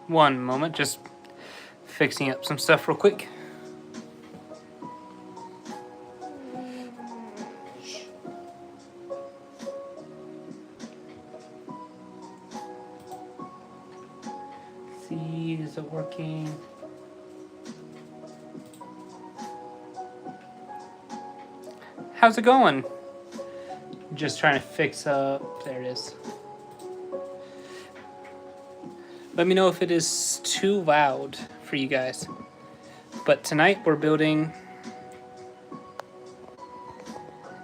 One moment, just fixing up some stuff real quick. See, is it working? How's it going? Just trying to fix up. There it is. Let me know if it is too loud for you guys. But tonight we're building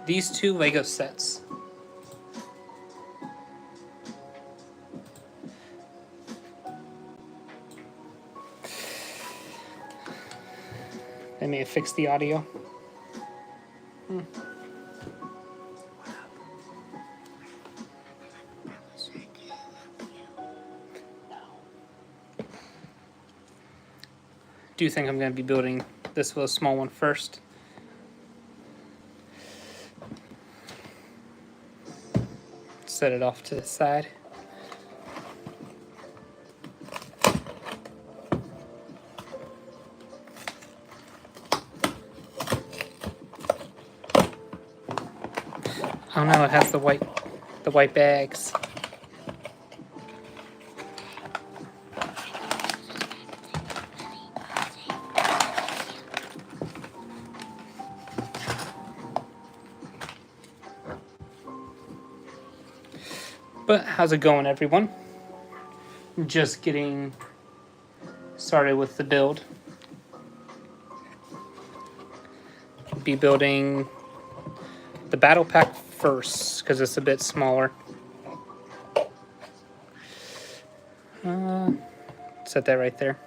these two Lego sets. They may have fixed the audio. Do you think I'm going to be building this little small one first? Set it off to the side. Oh no, it has the white bags. But how's it going, everyone? Just getting started with the build. Be building the battle pack first because it's a bit smaller. Set that right there.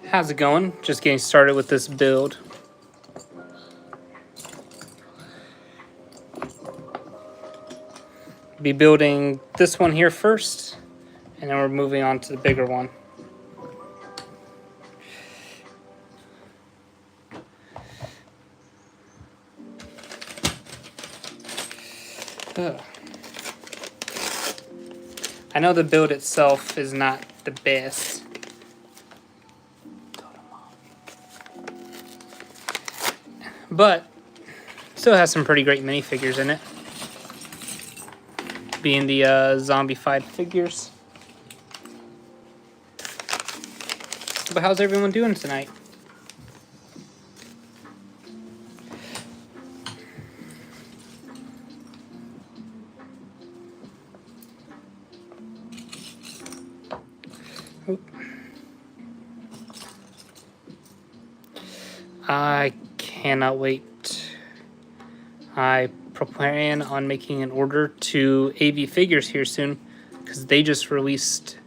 How's it going? Just getting started with this build. Be building this one here first, and then we're moving on to the bigger one. I know the build itself is not the best. But still has some pretty great minifigures in it. Being the zombified figures. But how's everyone doing tonight? I cannot wait. I plan on making an order to AV Figures here soon because they just released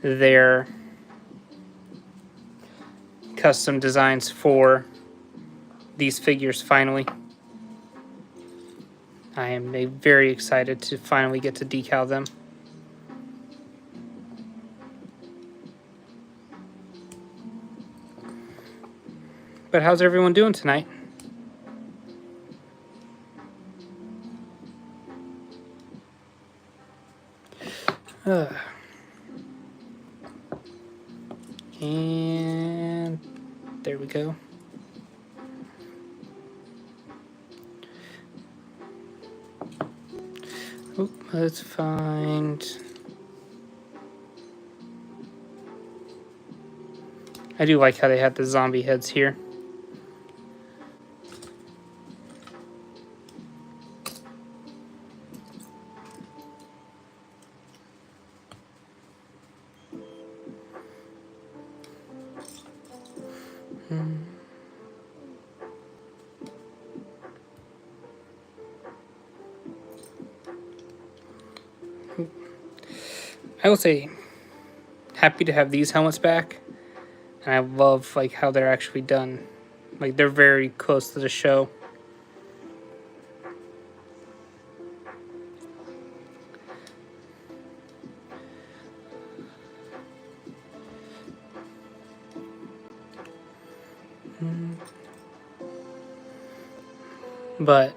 their custom designs for these figures finally. I am very excited to finally get to decal them. But how's everyone doing tonight? And there we go. Let's find... I do like how they had the zombie heads here. I will say, happy to have these helmets back, and I love like how they're actually done. Like they're very close to the show. But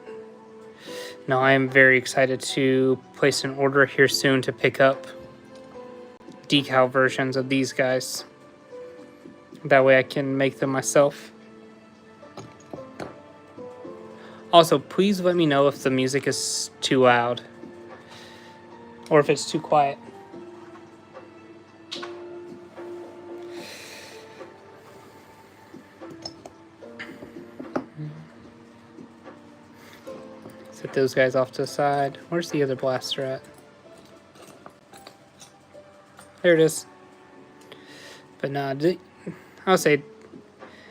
no, I am very excited to place an order here soon to pick up decal versions of these guys. That way I can make them myself. Also, please let me know if the music is too loud or if it's too quiet. Set those guys off to the side. Where's the other blaster at? There it is. But no, I'll say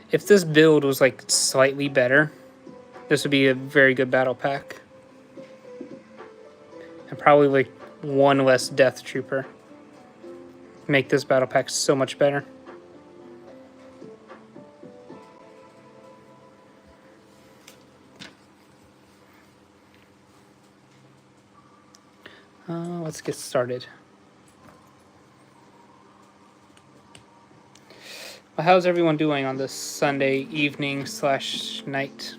if this build was like slightly better, this would be a very good battle pack. And probably like one less Death Trooper. Make this battle pack so much better. Let's get started. Well, how's everyone doing on this Sunday evening / night?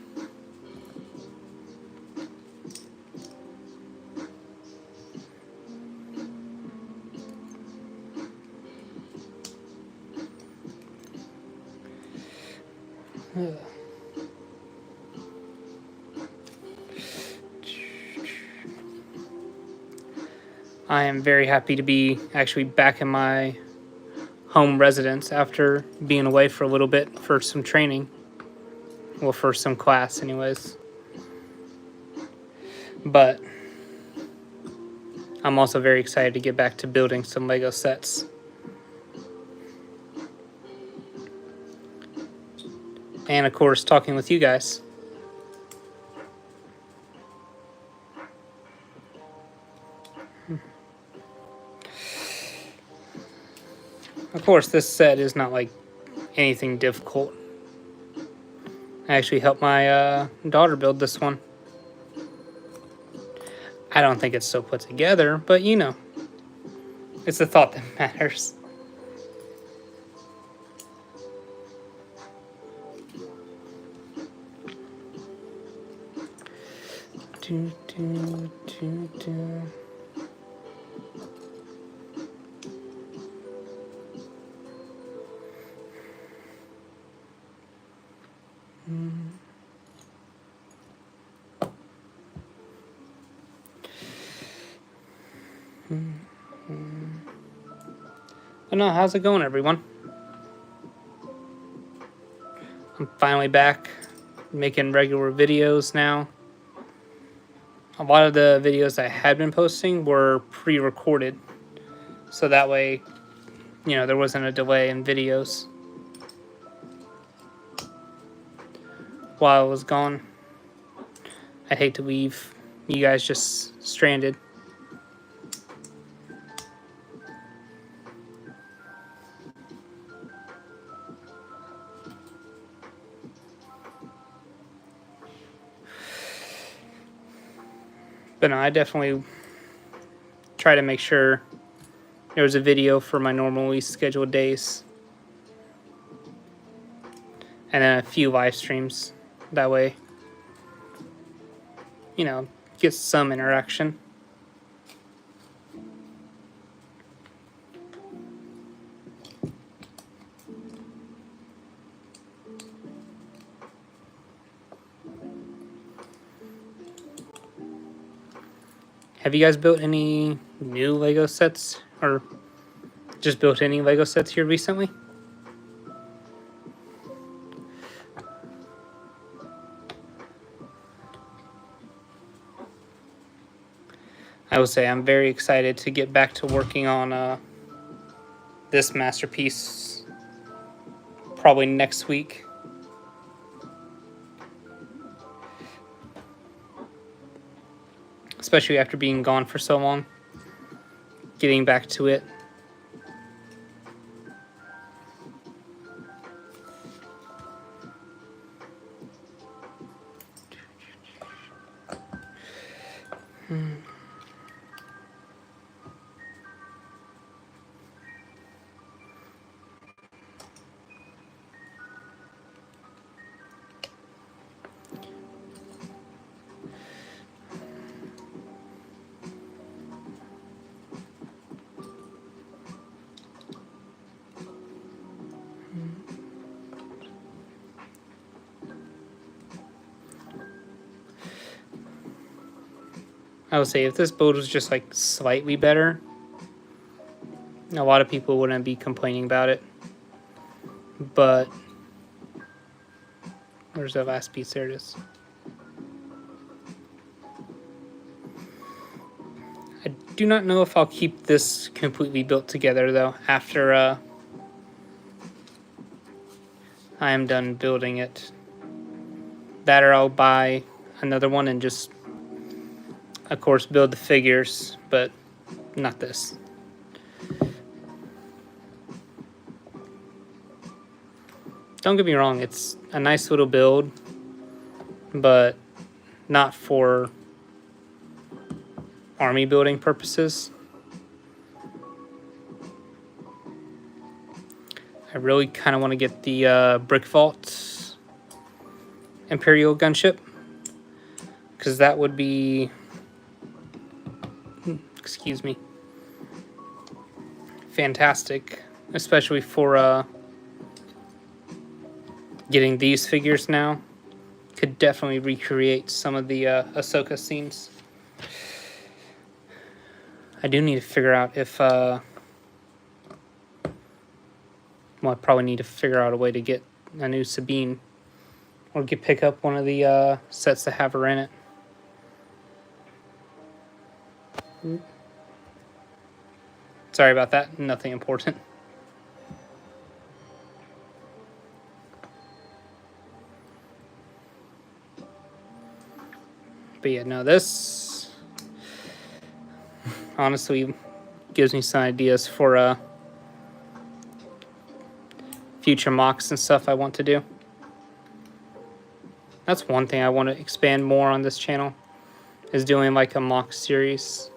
I am very happy to be actually back in my home residence after being away for a little bit for some training. Well, for some class anyways. But I'm also very excited to get back to building some Lego sets. And of course, talking with you guys. Of course, this set is not like anything difficult. I actually helped my daughter build this one. I don't think it's so put together, but you know, it's the thought that matters. But no, how's it going, everyone? I'm finally back making regular videos now. A lot of the videos I had been posting were pre-recorded, so that way, you know, there wasn't a delay in videos while I was gone. I'd hate to leave you guys just stranded. But no, I definitely try to make sure there was a video for my normally scheduled days. And then a few live streams. That way, you know, get some interaction. Have you guys built any new Lego sets, or just built any Lego sets here recently? I would say I'm very excited to get back to working on this masterpiece probably next week. Especially after being gone for so long. Getting back to it. I would say if this build was just like slightly better, a lot of people wouldn't be complaining about it. But where's the last piece? There it is. I do not know if I'll keep this completely built together though after I am done building it. That or I'll buy another one and just, of course, build the figures, but not this. Don't get me wrong, it's a nice little build, but not for army building purposes. I really kind of want to get the Brick Vault Imperial gunship, because that would be, excuse me, fantastic, especially for getting these figures now. Could definitely recreate some of the Ahsoka scenes. I do need to figure out if well, I probably need to figure out a way to get a new Sabine, or pick up one of the sets that have her in it. Sorry about that, nothing important. But yeah, no, this honestly gives me some ideas for future mocks and stuff I want to do. That's one thing I want to expand more on this channel, is doing like a mock series.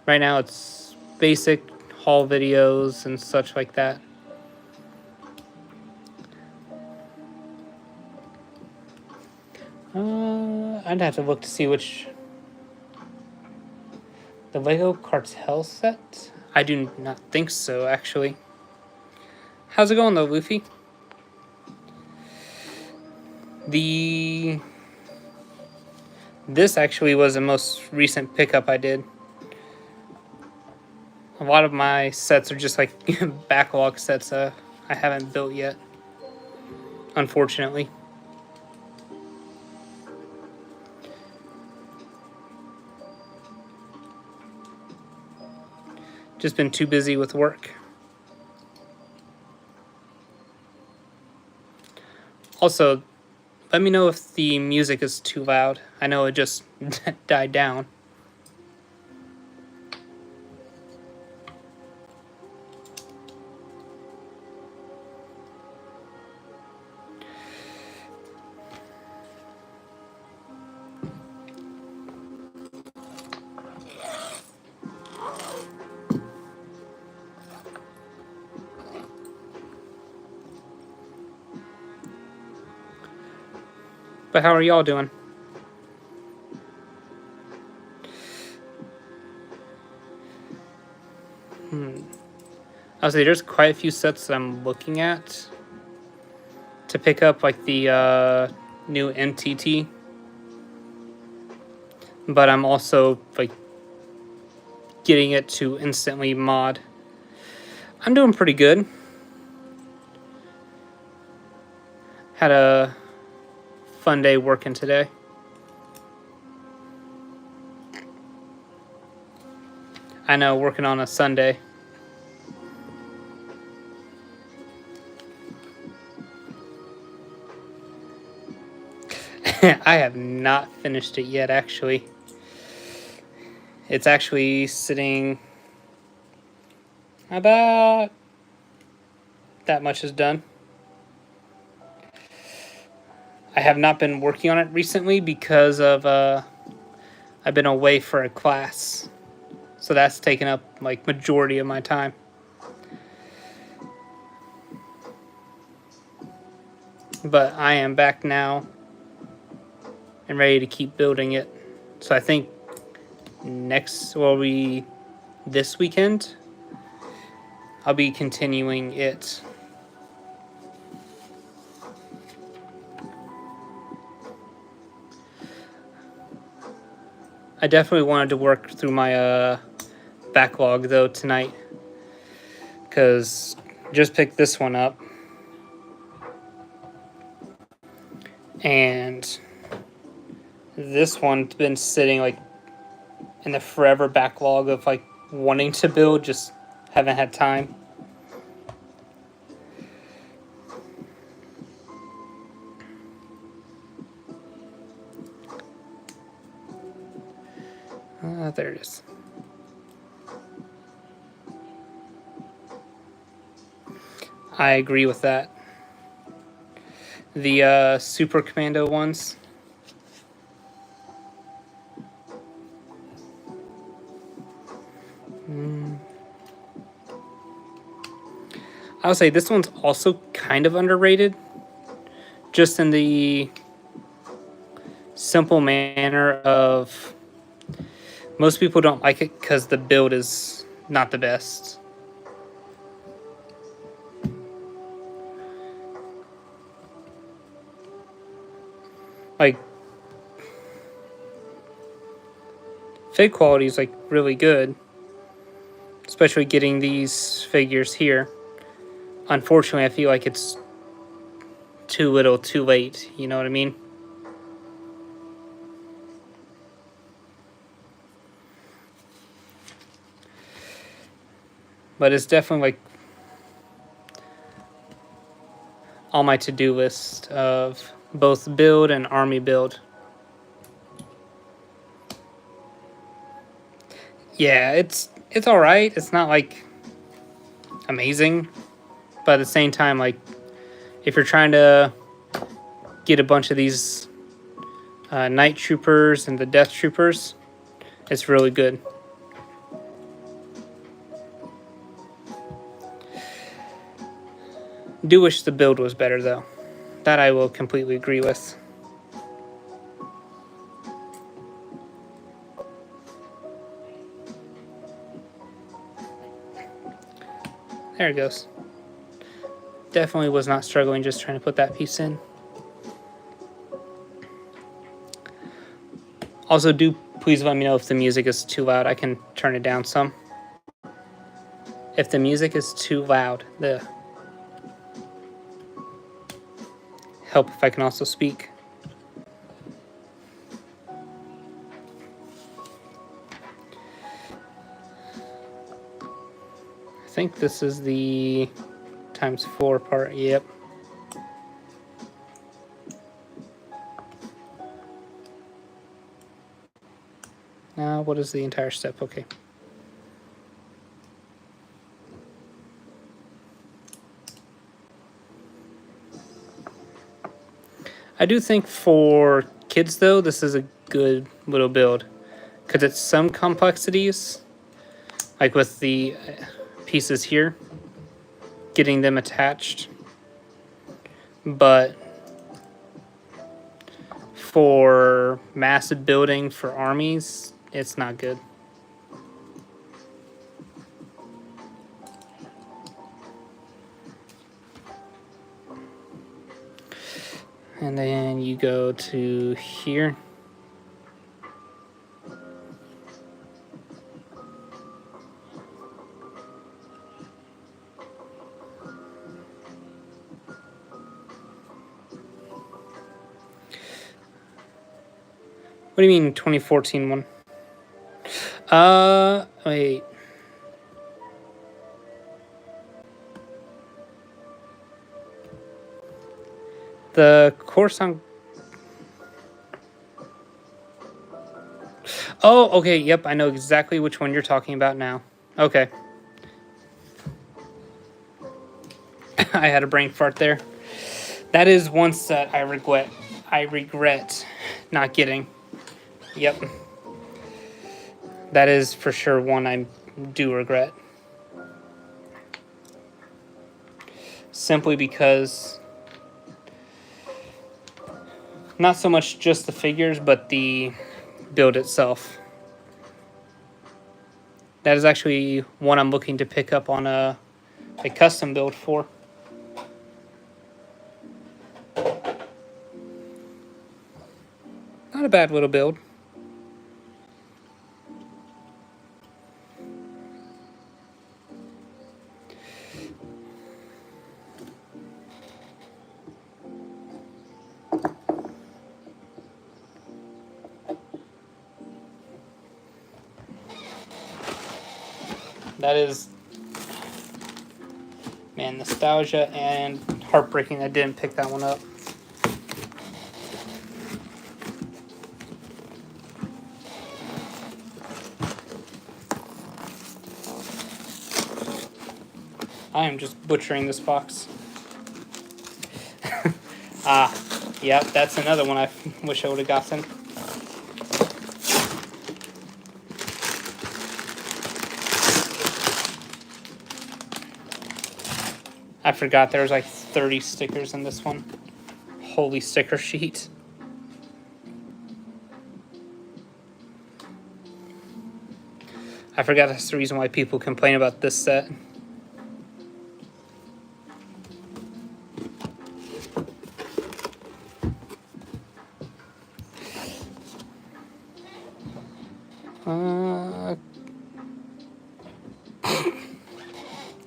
Right now it's basic haul videos and such like that. I'd have to look to see which... The Lego Cartel set? I do not think so, actually. How's it going, though, Luffy? This actually was the most recent pickup I did. A lot of my sets are just like backlog sets I haven't built yet, unfortunately. Just been too busy with work. Also, let me know if the music is too loud. I know it just died down. But how are y'all doing? I'll say there's quite a few sets that I'm looking at to pick up, like the new MTT. But I'm also like getting it to instantly mod. I'm doing pretty good. Had a fun day working today. I know, working on a Sunday. I have not finished it yet, actually. It's actually sitting about that much is done. I have not been working on it recently because of I've been away for a class, so that's taken up like majority of my time. But I am back now and ready to keep building it. So I think this weekend I'll be continuing it. I definitely wanted to work through my backlog though tonight, because just picked this one up, and this one's been sitting like in the forever backlog of like wanting to build, just haven't had time. There it is. I agree with that. The Super Commando ones. I would say this one's also kind of underrated, just in the simple manner of most people don't like it because the build is not the best. Like, fig quality is like really good, especially getting these figures here. Unfortunately, I feel like it's too little too late, you know what I mean? But it's definitely like on my to-do list of both build and army build. Yeah, it's all right. It's not like amazing, but at the same time, like if you're trying to get a bunch of these night troopers and the death troopers, it's really good. Do wish the build was better though. That I will completely agree with. There it goes. Definitely was not struggling just trying to put that piece in. Also, do please let me know if the music is too loud. I can turn it down some. If the music is too loud, help if I can also speak. I think this is the ×4 part. Yep. Now, what is the entire step? Okay. I do think for kids, though, this is a good little build, because it's some complexities, like with the pieces here, getting them attached, but for massive building for armies, it's not good. And then you go to here. What do you mean 2014 one? Wait. The Coruscant. Oh, okay. Yep, I know exactly which one you're talking about now. Okay. I had a brain fart there. That is one set I regret not getting. Yep. That is for sure one I do regret. Simply because not so much just the figures, but the build itself. That is actually one I'm looking to pick up on a custom build for. Not a bad little build. that is, man, nostalgia and heartbreaking I didn't pick that one up. I am just butchering this box. Yep, that's another one I wish I would have gotten. I forgot there was like 30 stickers in this one. Holy sticker sheet. I forgot that's the reason why people complain about this set.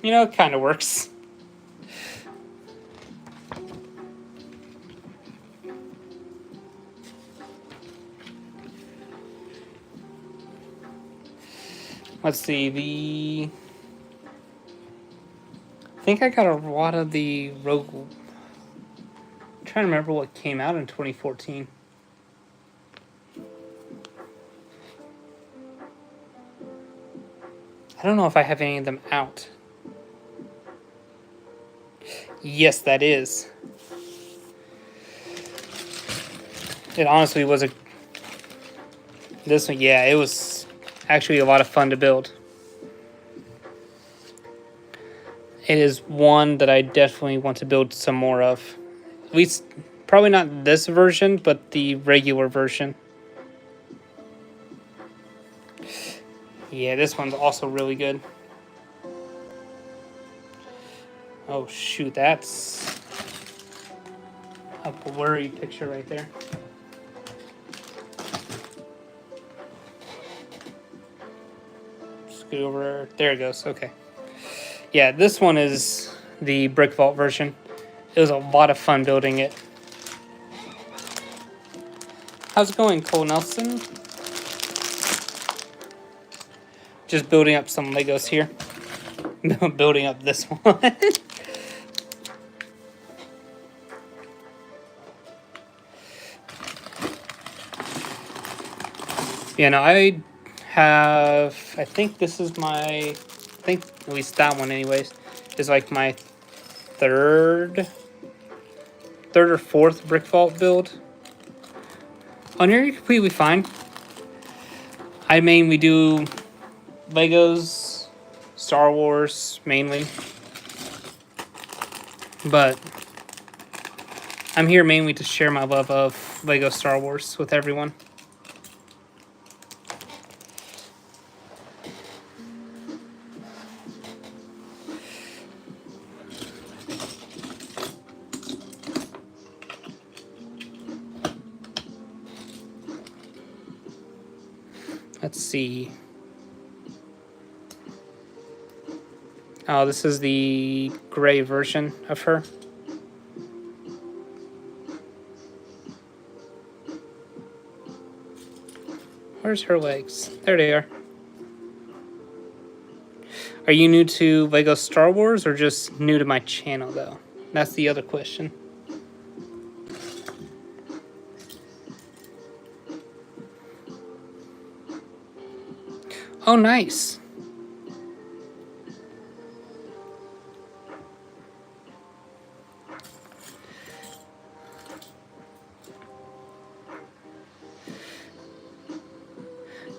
You know, it kind of works. Let's see, I think I got a lot of the Rogue. I'm trying to remember what came out in 2014. I don't know if I have any of them out. Yes, that is. It honestly was this one, yeah, it was actually a lot of fun to build. It is one that I definitely want to build some more of. At least, probably not this version, but the regular version. Yeah, this one's also really good. Oh shoot, that's a blurry picture right there. Scoot over, there it goes, okay. Yeah, this one is the Brick Vault version. It was a lot of fun building it. How's it going, Cole Nelson? Just building up some Legos here. Building up this one. Yeah, no, I think this is I think at least that one anyways, is like my third or fourth Brick Vault build. On here, you're completely fine. I mainly do Legos, Star Wars mainly, but I'm here mainly to share my love of Lego Star Wars with everyone. Let's see. Oh, this is the gray version of her. Where's her legs? There they are. Are you new to Lego Star Wars or just new to my channel, though? That's the other question. Oh, nice.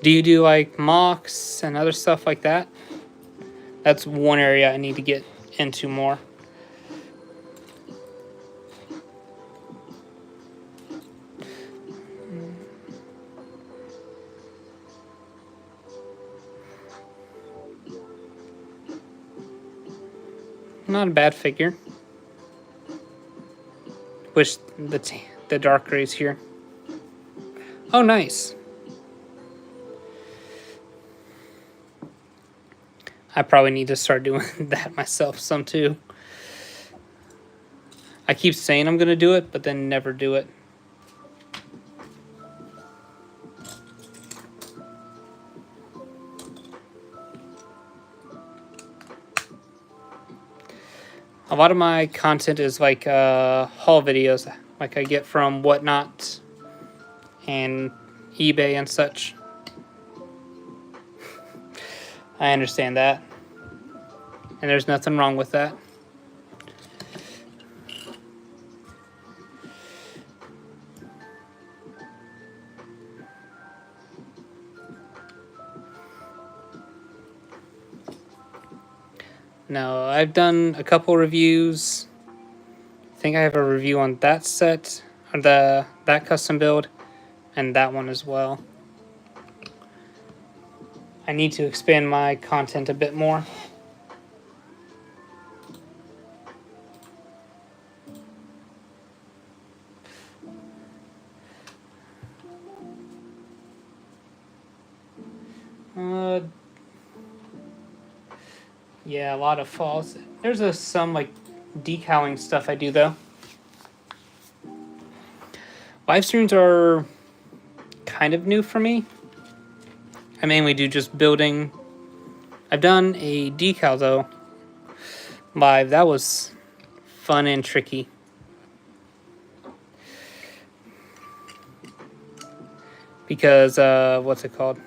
Do you do like mocks and other stuff like that? That's one area I need to get into more. Not a bad figure. Wish the dark gray's here. Oh, nice. I probably need to start doing that myself some too. I keep saying I'm going to do it, but then never do it. A lot of my content is like haul videos, like I get from Whatnot and eBay and such. I understand that, and there's nothing wrong with that. No, I've done a couple reviews. I think I have a review on that set, or that custom build, and that one as well. I need to expand my content a bit more. Yeah, a lot of falls. There's some like decaling stuff I do though. Live streams are kind of new for me. I mainly do just building. I've done a decal though live. That was fun and tricky. Because what's it called?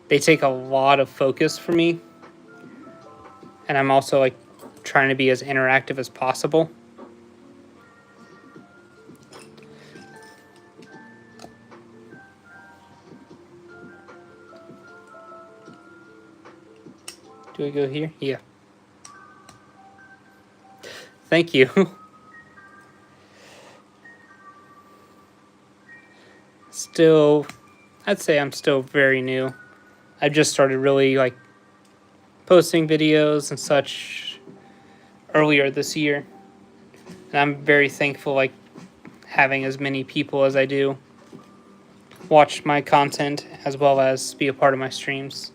They take a lot of focus for me. And I'm also like trying to be as interactive as possible. Do we go here? Yeah. Thank you. Still, I'd say I'm still very new. I just started really like posting videos and such earlier this year. And I'm very thankful like having as many people as I do watch my content as well as be a part of my streams.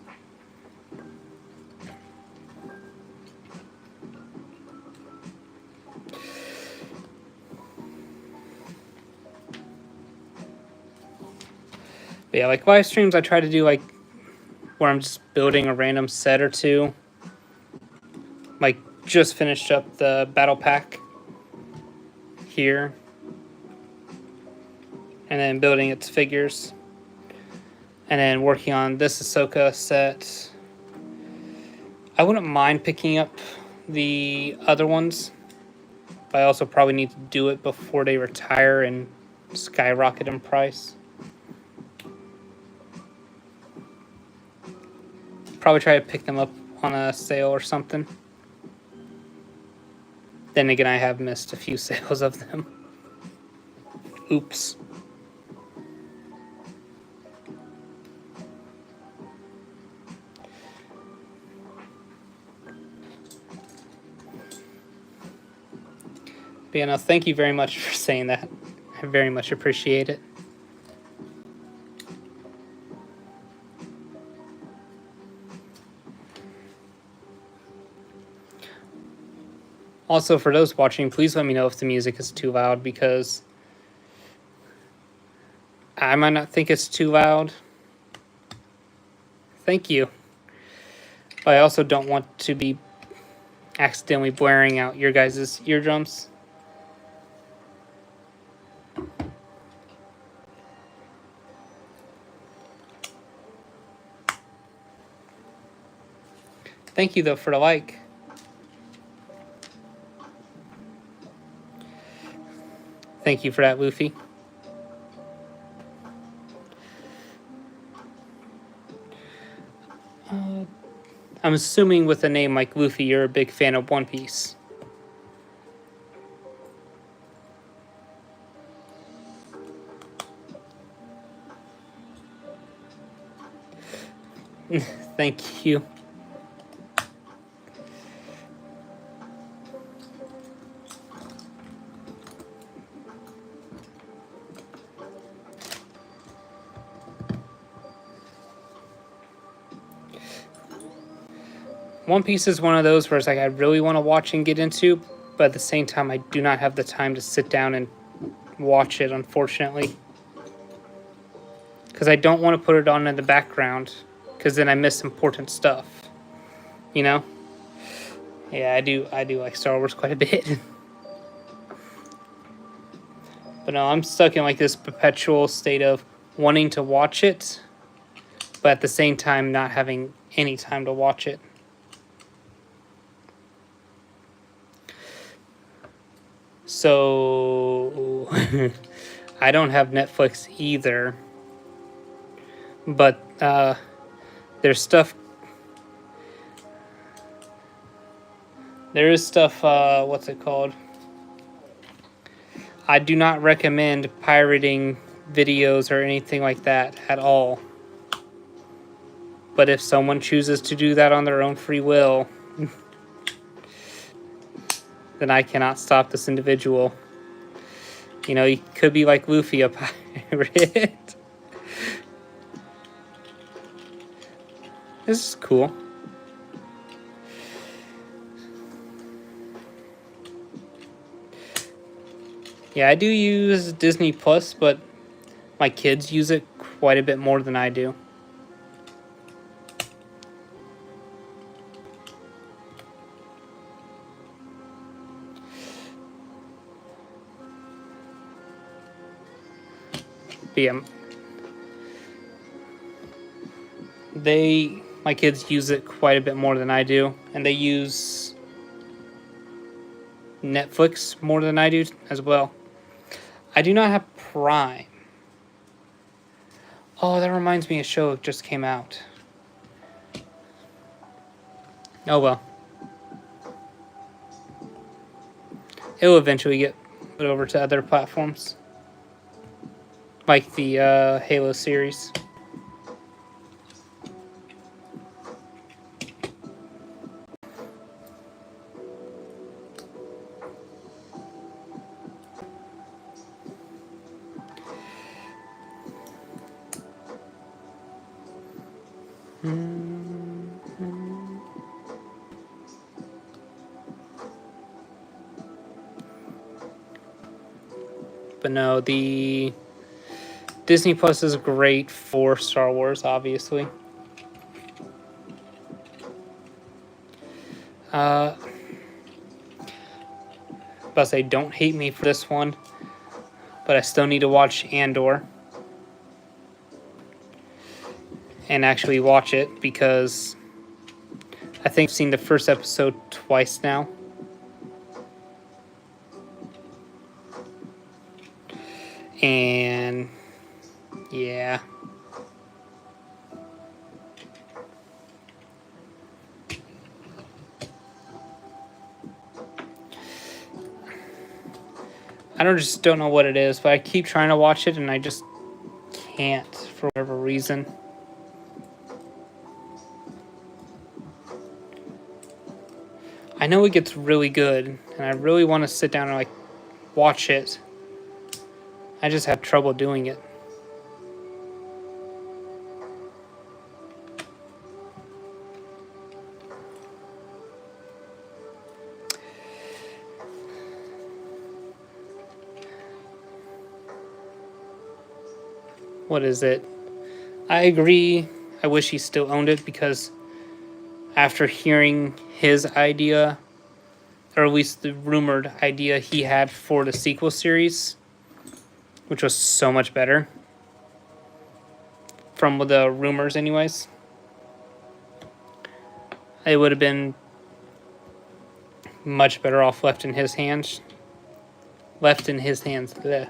But yeah, like live streams I try to do like where I'm just building a random set or two. Like just finished up the battle pack here. And then building its figures. And then working on this Ahsoka set. I wouldn't mind picking up the other ones. But I also probably need to do it before they retire and skyrocket in price. Probably try to pick them up on a sale or something. Then again, I have missed a few sales of them. Oops. But yeah, no, thank you very much for saying that. I very much appreciate it. Also, for those watching, please let me know if the music is too loud, because I might not think it's too loud. Thank you. But I also don't want to be accidentally blaring out your guys' eardrums. Thank you, though, for the like. Thank you for that, Luffy. I'm assuming with a name like Luffy, you're a big fan of One Piece. Thank you. One Piece is one of those where it's like I really want to watch and get into, but at the same time I do not have the time to sit down and watch it, unfortunately. Because I don't want to put it on in the background, because then I miss important stuff. You know? Yeah, I do like Star Wars quite a bit. But no, I'm stuck in like this perpetual state of wanting to watch it, but at the same time not having any time to watch it. So I don't have Netflix either, but there's stuff. There is stuff. What's it called? I do not recommend pirating videos or anything like that at all. But if someone chooses to do that on their own free will, then I cannot stop this individual. You know, he could be like Luffy, a pirate. This is cool. Yeah, I do use Disney Plus, but my kids use it quite a bit more than I do. But yeah, my kids use it quite a bit more than I do, and they use Netflix more than I do as well. I do not have Prime. Oh, that reminds me, a show just came out. Oh well. It'll eventually get put over to other platforms. Like the Halo series. But no, the Disney Plus is great for Star Wars, obviously. But I say, don't hate me for this one, but I still need to watch Andor and actually watch it, because I think I've seen the first episode twice now. And yeah. Just don't know what it is, but I keep trying to watch it and I just can't for whatever reason. I know it gets really good, and I really want to sit down and like watch it. I just have trouble doing it. What is it? I agree. I wish he still owned it, because after hearing his idea, or at least the rumored idea he had for the sequel series, which was so much better, from the rumors anyways, it would have been much better off left in his hands. Bleh.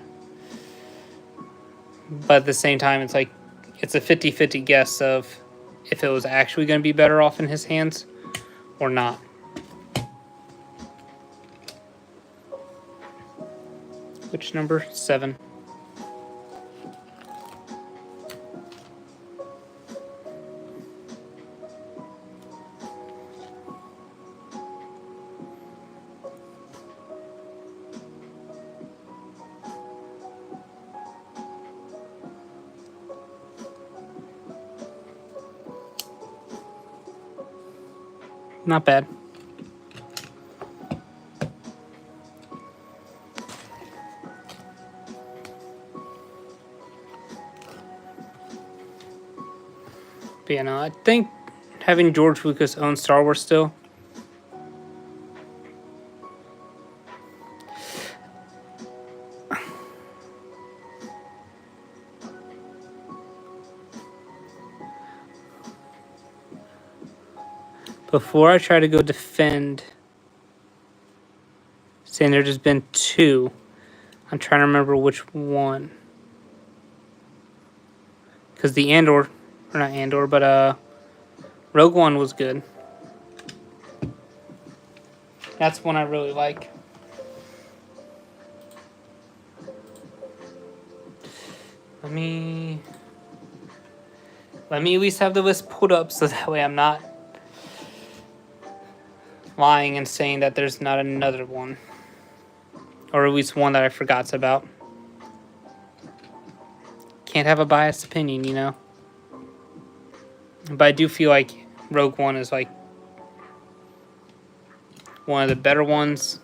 But at the same time, it's like, it's a 50-50 guess of if it was actually going to be better off in his hands or not. Which number? 7. Not bad. But yeah, no, I think having George Lucas own Star Wars still, before I try to go defend, saying there's just been 2. I'm trying to remember which one. Because the Andor, or not Andor, but Rogue One was good. That's one I really like. Let me at least have the list pulled up so that way I'm not lying and saying that there's not another one. Or at least one that I forgot about. Can't have a biased opinion, you know? But I do feel like Rogue One is like one of the better ones.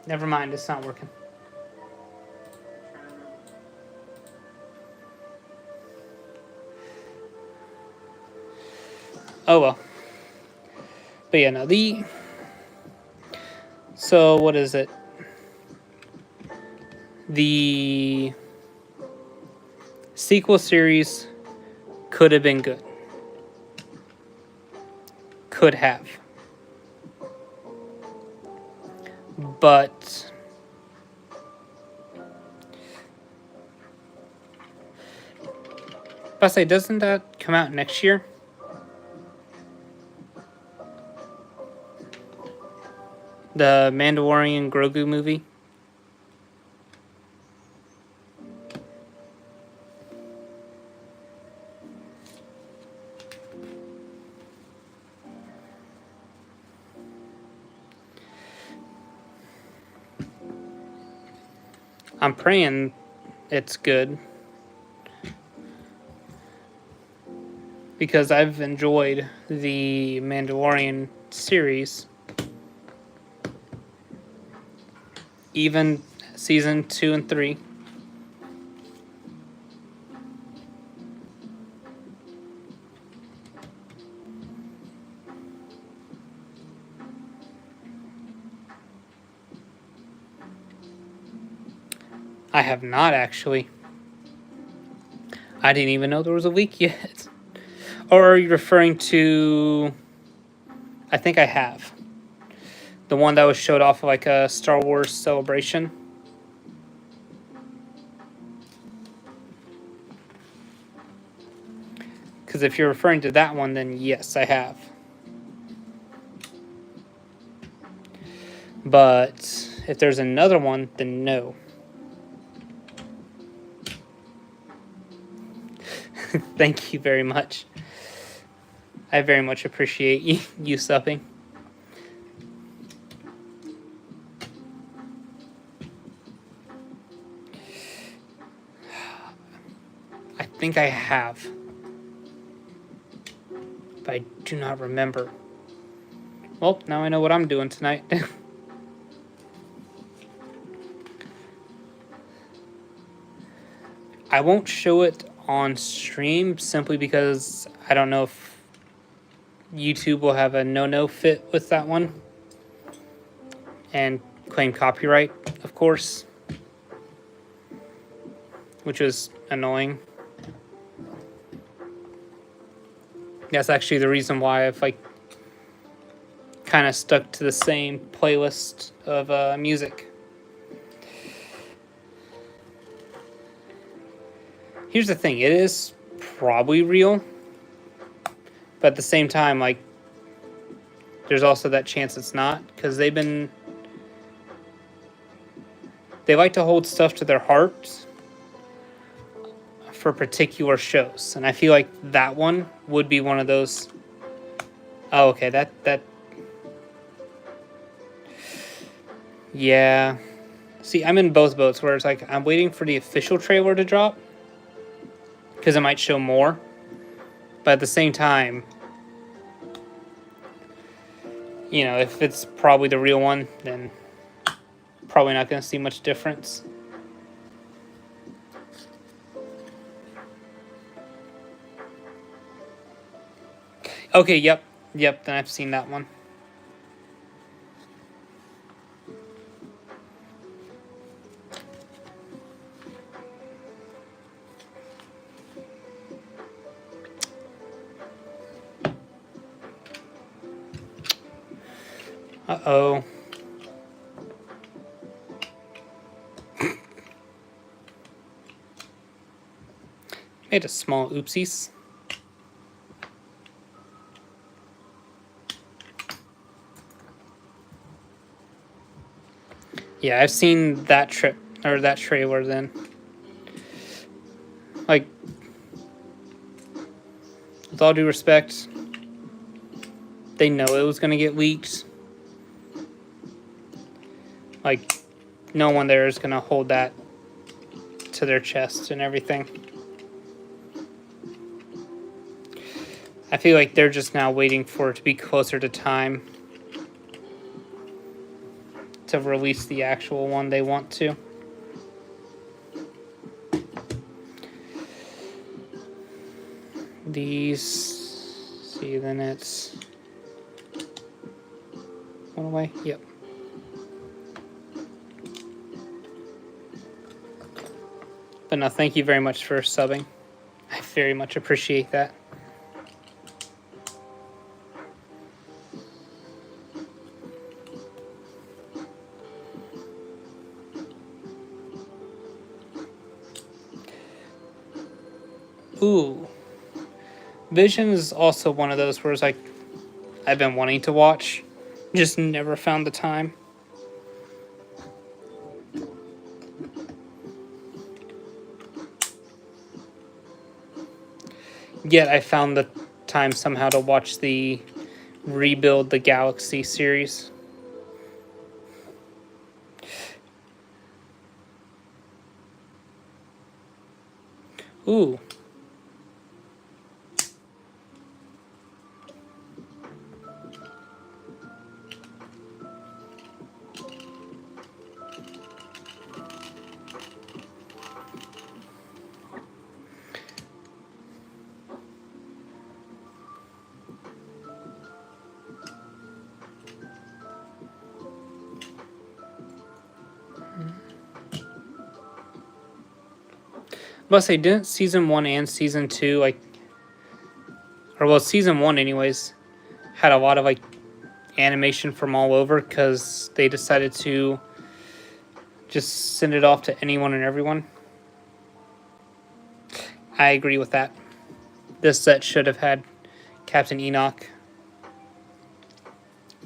Never mind, it's not working. Oh well. But yeah, no, so what is it? The sequel series could have been good. Could have. But I say, doesn't that come out next year? The Mandalorian Grogu movie? I'm praying it's good. Because I've enjoyed the Mandalorian series. Even season 2 and 3. I have not actually. I didn't even know there was a week yet. Or are you referring to... I think I have. The one that was showed off of like a Star Wars Celebration. Because if you're referring to that one, then yes, I have. But if there's another one, then no. Thank you very much. I very much appreciate you subbing. I think I have. But I do not remember. Well, now I know what I'm doing tonight. I won't show it on stream simply because I don't know if YouTube will have a no fit with that one and claim copyright, of course, which is annoying. That's actually the reason why I've like kind of stuck to the same playlist of music. Here's the thing, it is probably real, but at the same time, like, there's also that chance it's not, because they like to hold stuff to their heart for particular shows, and I feel like that one would be one of those. Oh, okay, that yeah. See, I'm in both boats, where it's like, I'm waiting for the official trailer to drop, because it might show more, but at the same time, you know, if it's probably the real one, then probably not going to see much difference. Okay, yep, Yep, then I've seen that one. Uh-oh. Made a small oopsies. Yeah, I've seen that trip, or that trailer then. Like, with all due respect, they know it was going to get leaked. Like, no one there is going to hold that to their chest and everything. I feel like they're just now waiting for it to be closer to time to release the actual one they want to. These, see, then it's one away. Yep. But no, thank you very much for subbing. I very much appreciate that. Ooh. Vision is also one of those where it's like, I've been wanting to watch, just never found the time. Yet I found the time somehow to watch the Rebuild the Galaxy series. Ooh. I must say, didn't season 1 and season 2, like, or well, season 1 anyways, had a lot of like animation from all over because they decided to just send it off to anyone and everyone? I agree with that. This set should have had Captain Enoch.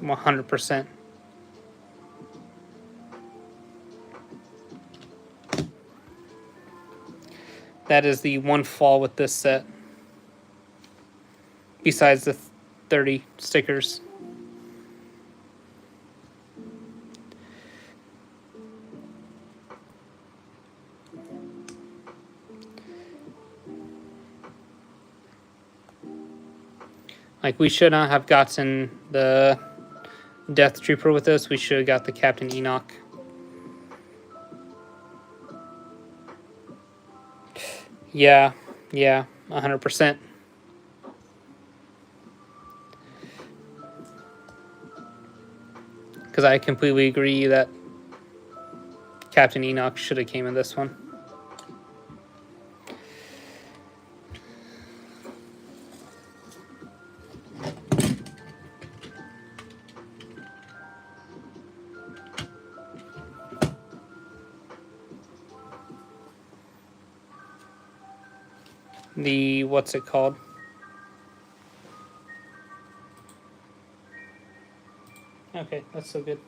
100%. That is the one flaw with this set. Besides the 30 stickers. Like, we should not have gotten the Death Trooper with this. We should have got the Captain Enoch. Yeah, 100%. Because I completely agree that Captain Enoch should have came in this one. The, what's it called? Okay, that's so good.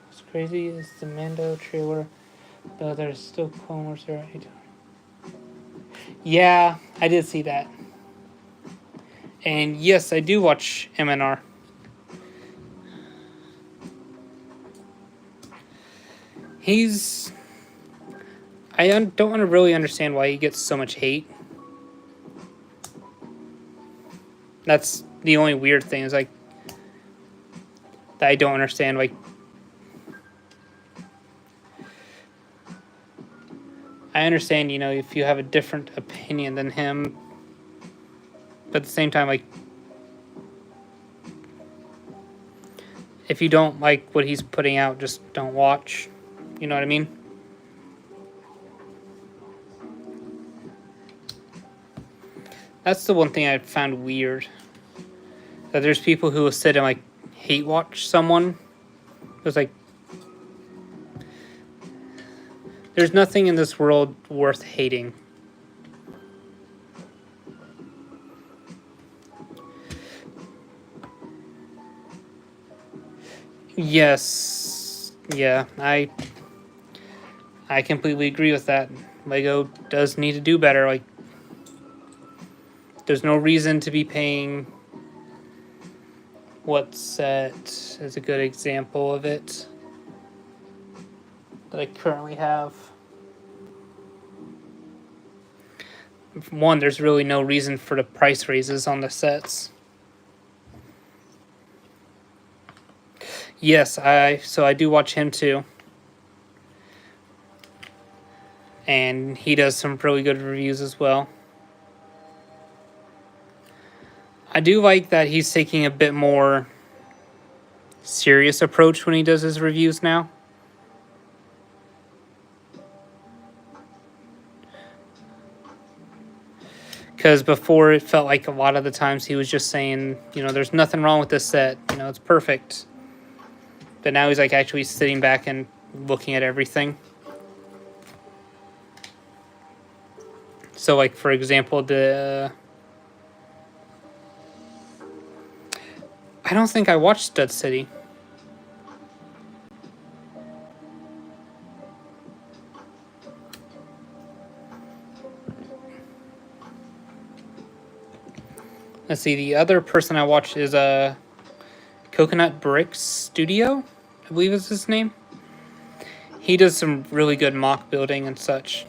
What's crazy is the Mando trailer, though there's still Clone Wars there. Yeah, I did see that. And yes, I do watch MNR. He's... I don't want to really understand why he gets so much hate. That's the only weird thing, is like that I don't understand. Like, I understand, you know, if you have a different opinion than him, but at the same time, like, if you don't like what he's putting out, just don't watch. You know what I mean? That's the one thing I found weird. That there's people who will sit and like hate watch someone. It's like there's nothing in this world worth hating. Yes. Yeah, I completely agree with that. Lego does need to do better. Like, there's no reason to be paying. What set is a good example of it that I currently have? One, there's really no reason for the price raises on the sets. Yes, I do watch him too. And he does some really good reviews as well. I do like that he's taking a bit more serious approach when he does his reviews now. Because before it felt like a lot of the times he was just saying, you know, there's nothing wrong with this set, you know, it's perfect. But now he's like actually sitting back and looking at everything. So like for example, I don't think I watched Stud City. Let's see, the other person I watched is Coconut Bricks Studio, I believe is his name. He does some really good mock building and such.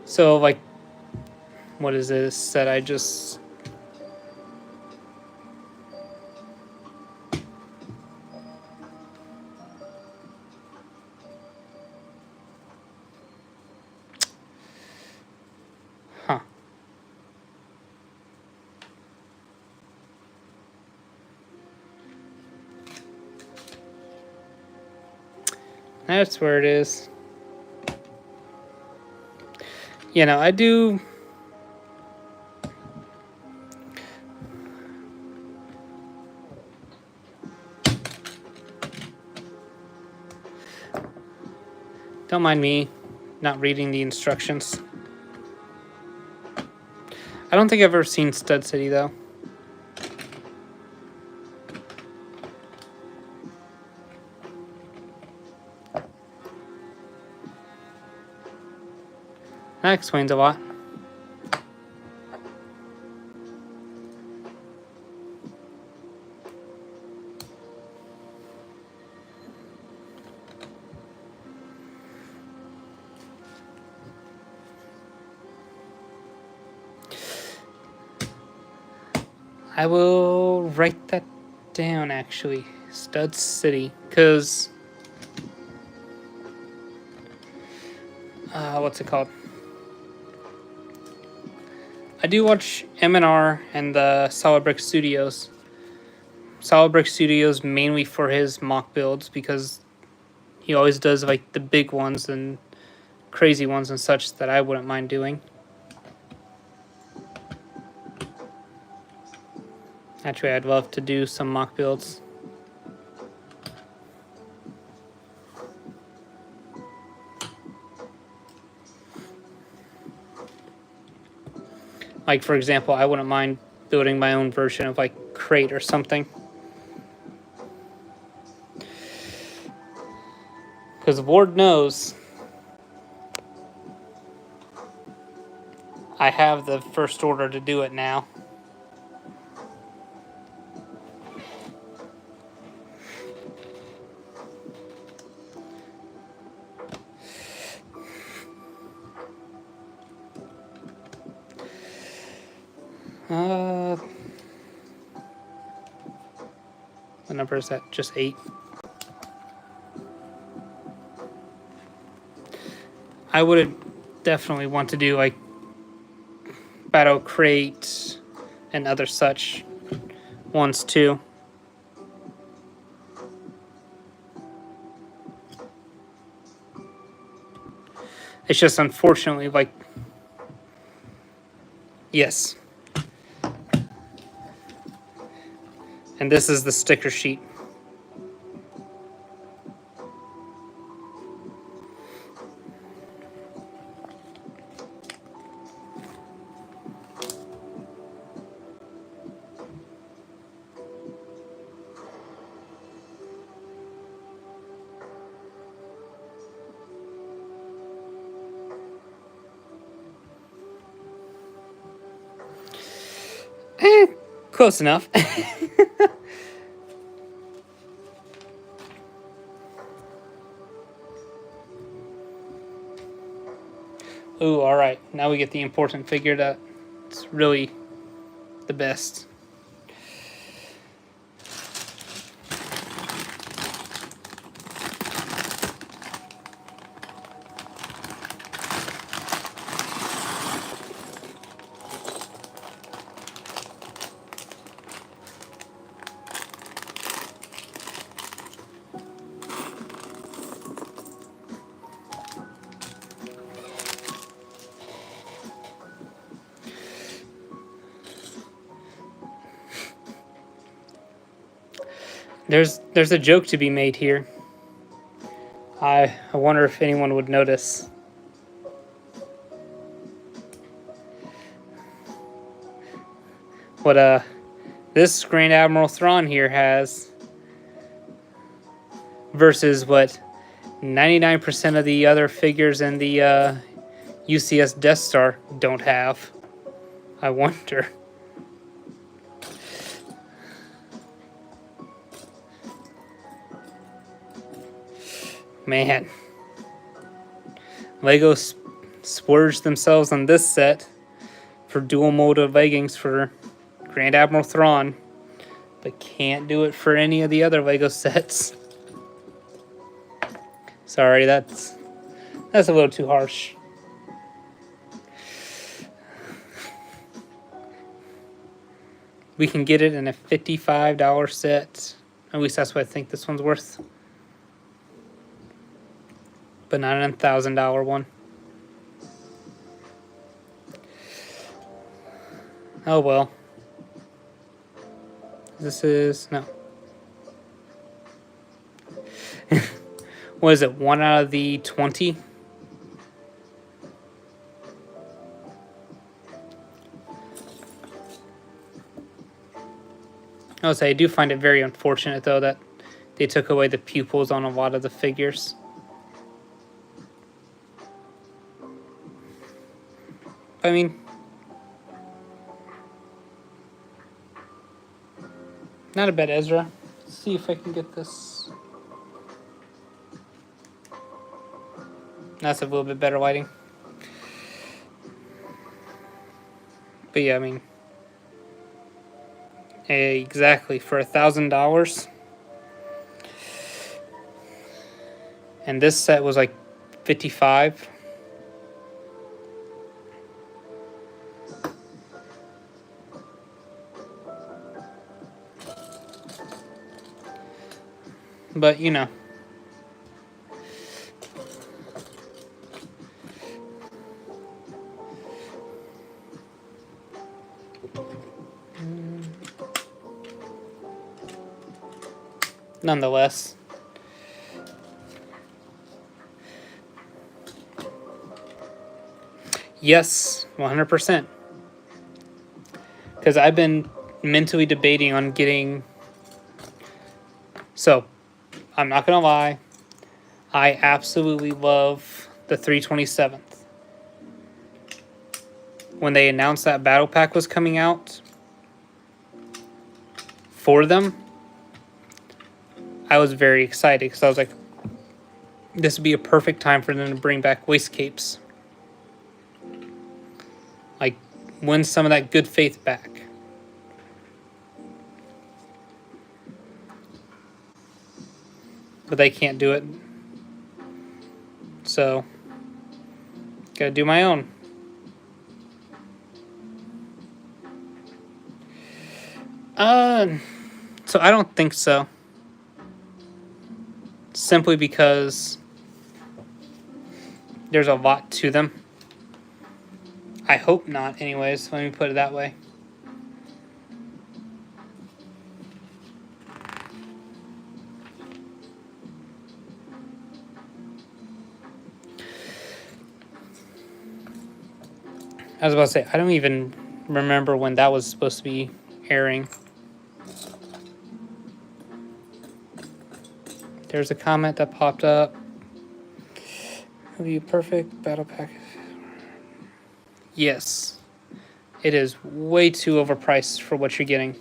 So, like, what is this that I just... Huh. That's where it is. You know, I do... Don't mind me not reading the instructions. I don't think I've ever seen Stud City, though. That explains a lot. I will write that down, actually. Stud City. Because... what's it called? I do watch M&R and the Solid Brick Studios. Solid Brick Studios mainly for his mock builds, because he always does like the big ones and crazy ones and such that I wouldn't mind doing. Actually, I'd love to do some mock builds. Like, for example, I wouldn't mind building my own version of, like, Crate or something. Because Lord knows I have the first order to do it now. What number is that? Just 8. I would definitely want to do like Battle Crate and other such ones too. It's just unfortunately like, yes. And this is the sticker sheet. Close enough. Ooh, alright. Now we get the important figure that's really the best. There's a joke to be made here. I wonder if anyone would notice. What this Grand Admiral Thrawn here has versus what 99% of the other figures in the UCS Death Star don't have. I wonder. Man. Lego splurged themselves on this set for dual molded leggings for Grand Admiral Thrawn, but can't do it for any of the other Lego sets. Sorry, that's a little too harsh. We can get it in a $55 set. At least that's what I think this one's worth. But not a $1,000 one. Oh well. This is no. What is it? 1 out of the 20? I would say I do find it very unfortunate though that they took away the pupils on a lot of the figures. I mean, not a bad Ezra. Let's see if I can get this. That's a little bit better lighting. But yeah, I mean, exactly for $1,000. And this set was like $55. But, you know. Nonetheless. Yes, 100%. Because I've been mentally debating on getting... So, I'm not going to lie. I absolutely love the 327th. When they announced that battle pack was coming out for them, I was very excited because I was like, this would be a perfect time for them to bring back waist capes. Like, win some of that good faith back. But they can't do it. So, Gotta do my own. So I don't think so. Simply because there's a lot to them. I hope not, anyways. Let me put it that way. I was about to say, I don't even remember when that was supposed to be airing. There's a comment that popped up. Review perfect battle pack. Yes. It is way too overpriced for what you're getting.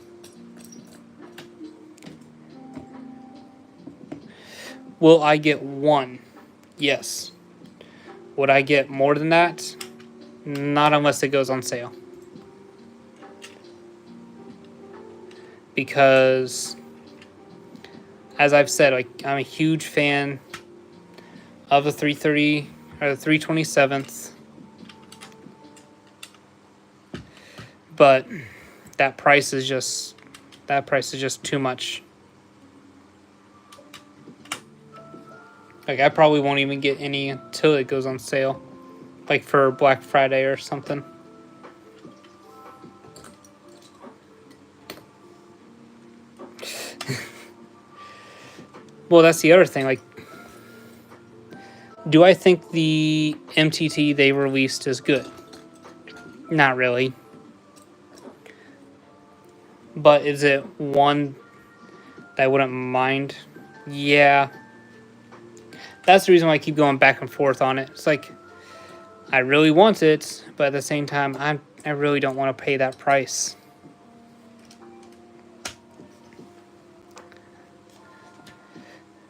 Will I get one? Yes. Would I get more than that? Not unless it goes on sale. Because, as I've said, like, I'm a huge fan of the 330 or the 327th. But that price is just too much. Like, I probably won't even get any until it goes on sale. Like for Black Friday or something. Well, that's the other thing. Like, do I think the MTT they released is good? Not really. But is it one that I wouldn't mind? Yeah. That's the reason why I keep going back and forth on it. It's like, I really want it, but at the same time, I really don't want to pay that price.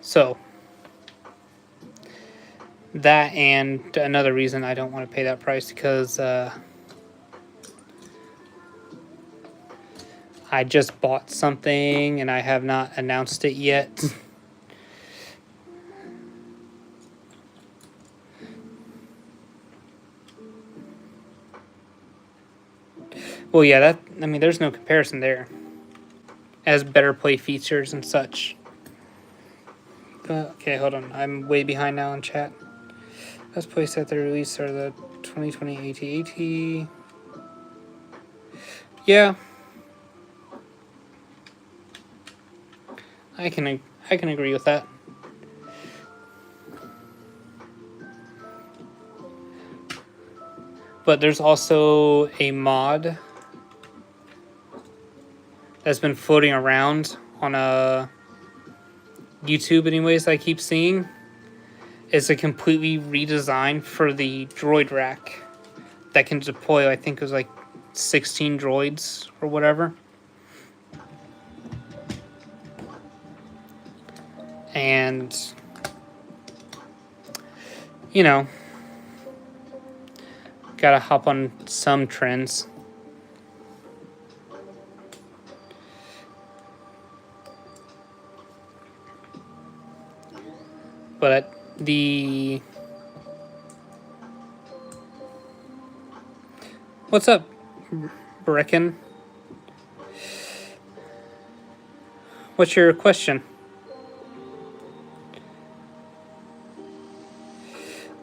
So, that and another reason I don't want to pay that price because I just bought something and I have not announced it yet. Well, yeah, there's no comparison there. It has better play features and such. Okay, hold on. I'm way behind now in chat. Best playset they released are the 2020 AT-AT. Yeah. I can agree with that. But there's also a mod that's been floating around on YouTube anyways I keep seeing. It's a completely redesigned for the droid rack that can deploy, I think it was like 16 droids or whatever. And, you know, gotta hop on some trends. But the... What's up, Brecken? What's your question?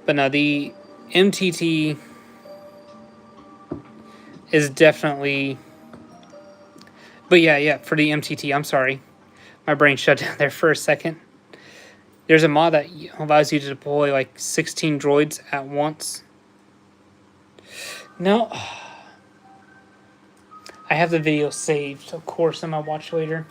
But no, the MTT is definitely... But yeah, for the MTT, I'm sorry. My brain shut down there for a second. There's a mod that allows you to deploy like 16 droids at once. No. I have the video saved, of course, in my watch later.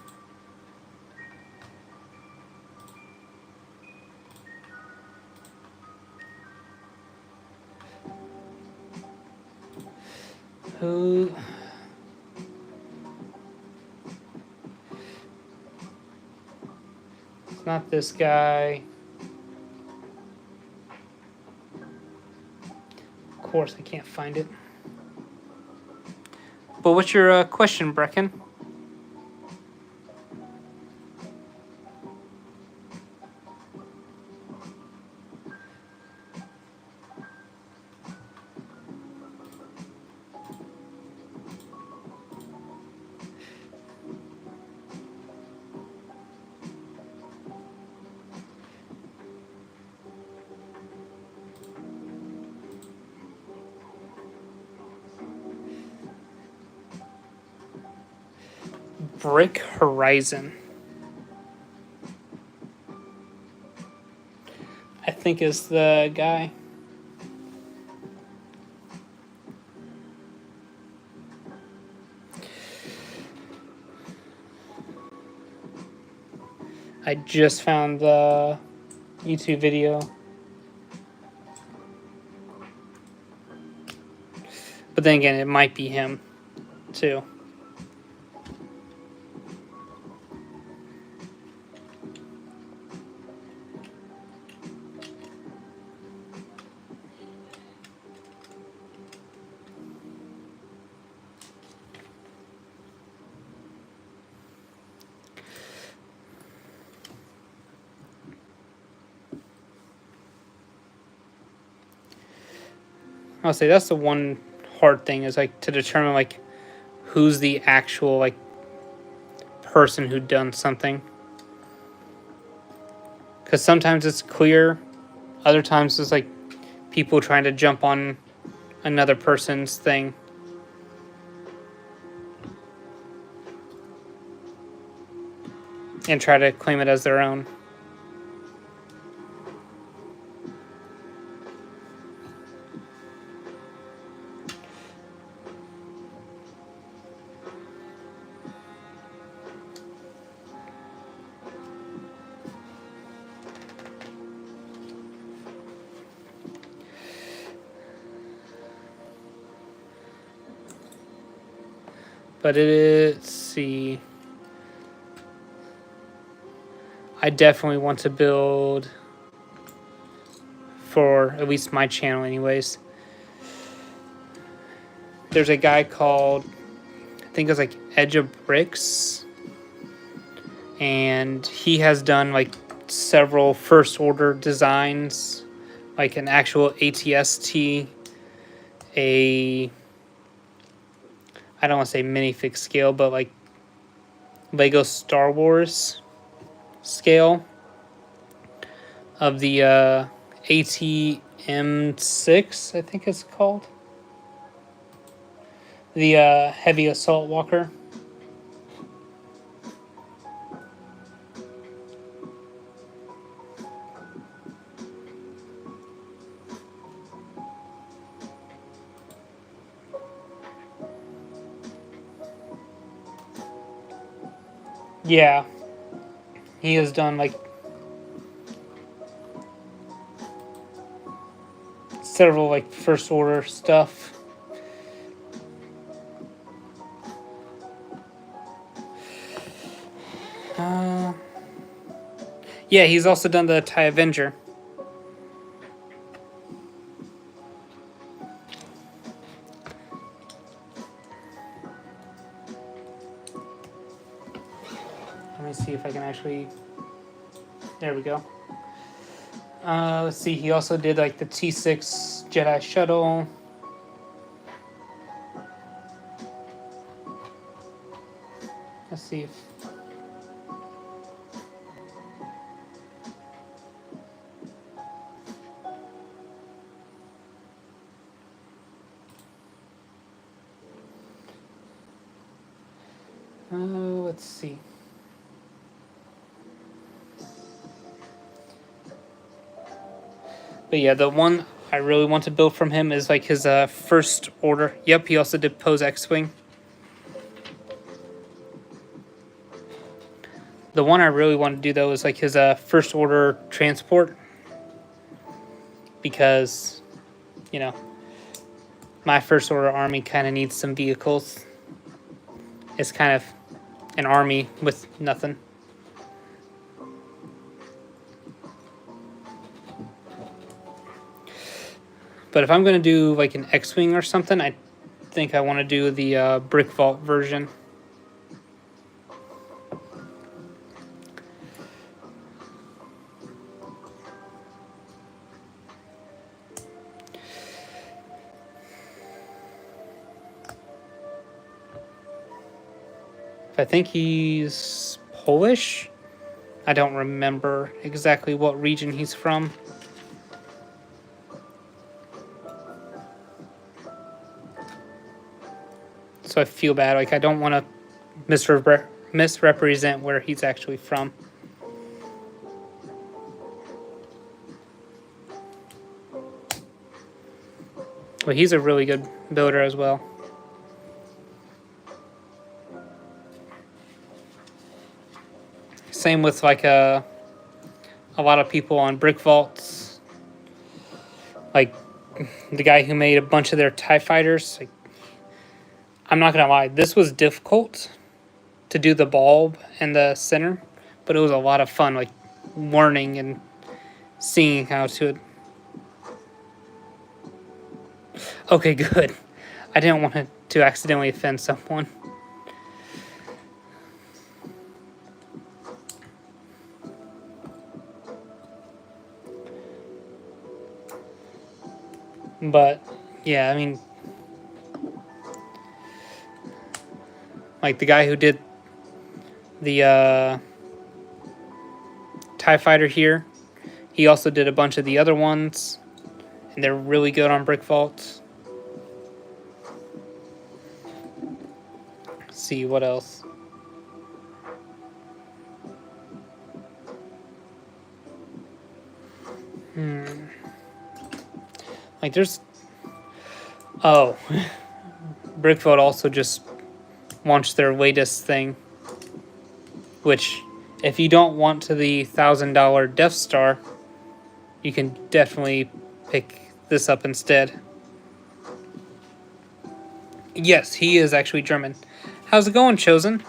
Who... It's not this guy. Of course, I can't find it. But what's your question, Brecken? Brick Horizon, I think, is the guy. I just found the YouTube video. But then again, it might be him, too. I'll say that's the one hard thing, is like to determine like who's the actual like person who done something. Because sometimes it's clear, other times it's like people trying to jump on another person's thing. And try to claim it as their own. But let's see. I definitely want to build, for at least my channel anyways. There's a guy called, I think it's like Edge of Bricks. And he has done like several first order designs, like an actual ATST, I don't want to say minifig scale, but like Lego Star Wars scale of the ATM-6, I think it's called. The heavy assault walker. Yeah, he has done like several like first order stuff. Yeah, he's also done the TIE Avenger. Let me see if I can actually... There we go. Let's see, he also did like the T6 Jedi Shuttle. Let's see if... let's see. But yeah, the one I really want to build from him is like his first order. Yep, he also did Poe's X-Wing. The one I really want to do though is like his first order transport. Because, you know, my first order army kind of needs some vehicles. It's kind of an army with nothing. But if I'm going to do like an X-Wing or something, I think I want to do the Brick Vault version. I think he's Polish. I don't remember exactly what region he's from. So I feel bad. Like, I don't want to misrepresent misrepresent where he's actually from. But he's a really good builder as well. Same with like a lot of people on brick vaults, like the guy who made a bunch of their TIE fighters. Like, I'm not gonna lie, this was difficult to do the bulb and the center, but it was a lot of fun, like learning and seeing how to. Okay, good. I didn't want to accidentally offend someone. But yeah, I mean, like the guy who did the TIE fighter here, he also did a bunch of the other ones, and they're really good on brick vaults. Let's see what else. Like there's, oh, Brickvault also just launched their latest thing, which if you don't want to the $1,000 Death Star, you can definitely pick this up instead. Yes, he is actually German. How's it going, Chosen?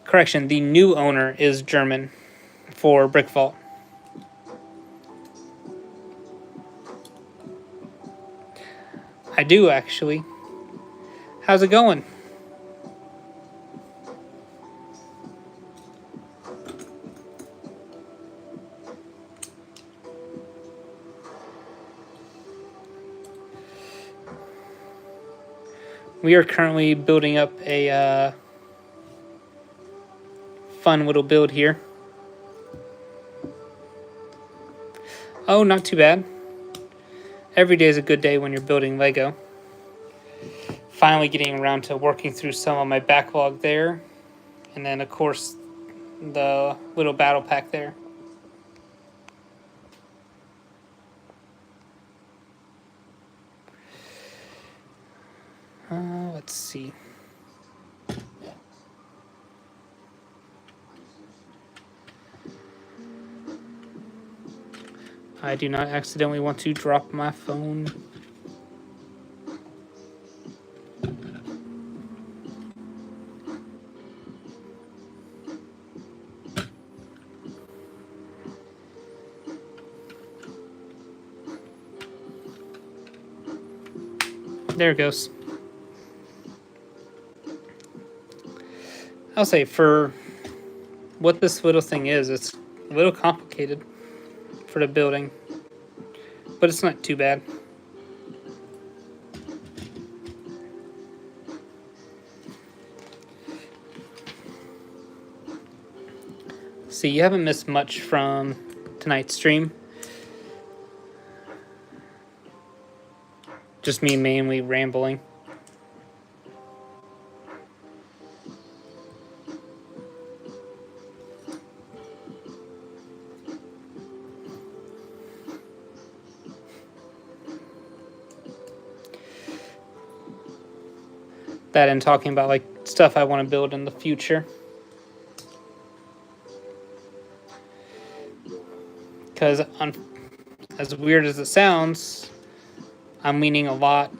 Correction, the new owner is German for Brickvault. I do, actually. How's it going? We are currently building up a fun little build here. Oh, not too bad. Every day is a good day when you're building Lego. Finally getting around to working through some of my backlog there. And then, of course, the little battle pack there. Let's see. I do not accidentally want to drop my phone. There it goes. I'll say for what this little thing is, it's a little complicated for the building, but it's not too bad. See, you haven't missed much from tonight's stream. Just me mainly rambling. That and talking about like stuff I want to build in the future. Because as weird as it sounds, I'm leaning a lot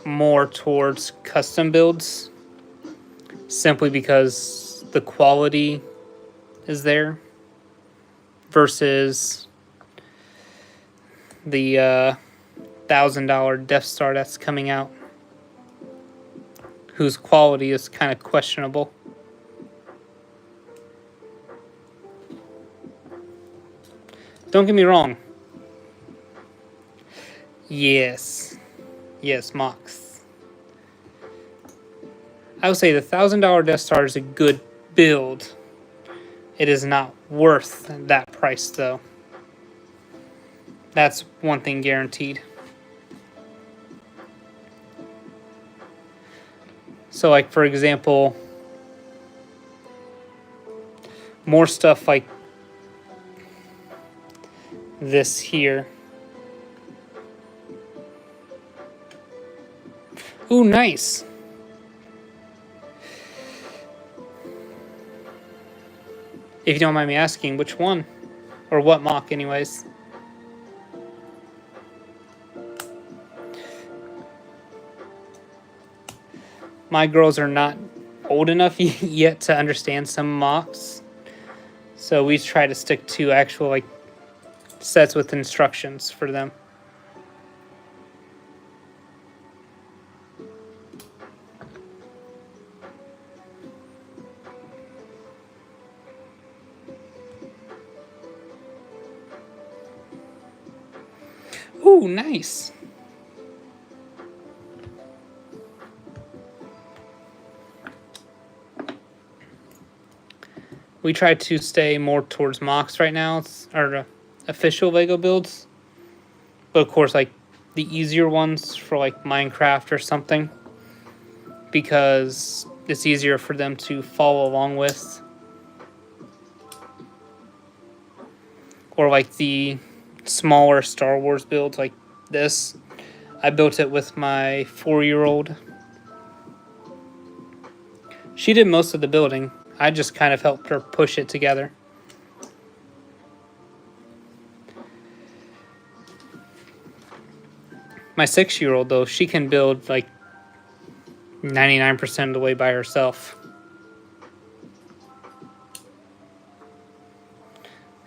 more towards custom builds, simply because the quality is there versus the $1,000 Death Star that's coming out, whose quality is kind of questionable. Don't get me wrong. Yes, Mox. I would say the $1,000 Death Star is a good build. It is not worth that price, though. That's one thing guaranteed. So So like, for example, more stuff like this here. Ooh, nice. If you don't mind me asking, which one? Or what mock, anyways? My girls are not old enough yet to understand some mocks. So we try to stick to actual like sets with instructions for them. Ooh, nice. We try to stay more towards mocks right now, or official Lego builds. But of course, like the easier ones for like Minecraft or something, because it's easier for them to follow along with. Or like the smaller Star Wars builds like this. I built it with my 4-year-old. She did most of the building. I just kind of helped her push it together. My 6-year-old, though, she can build like 99% of the way by herself.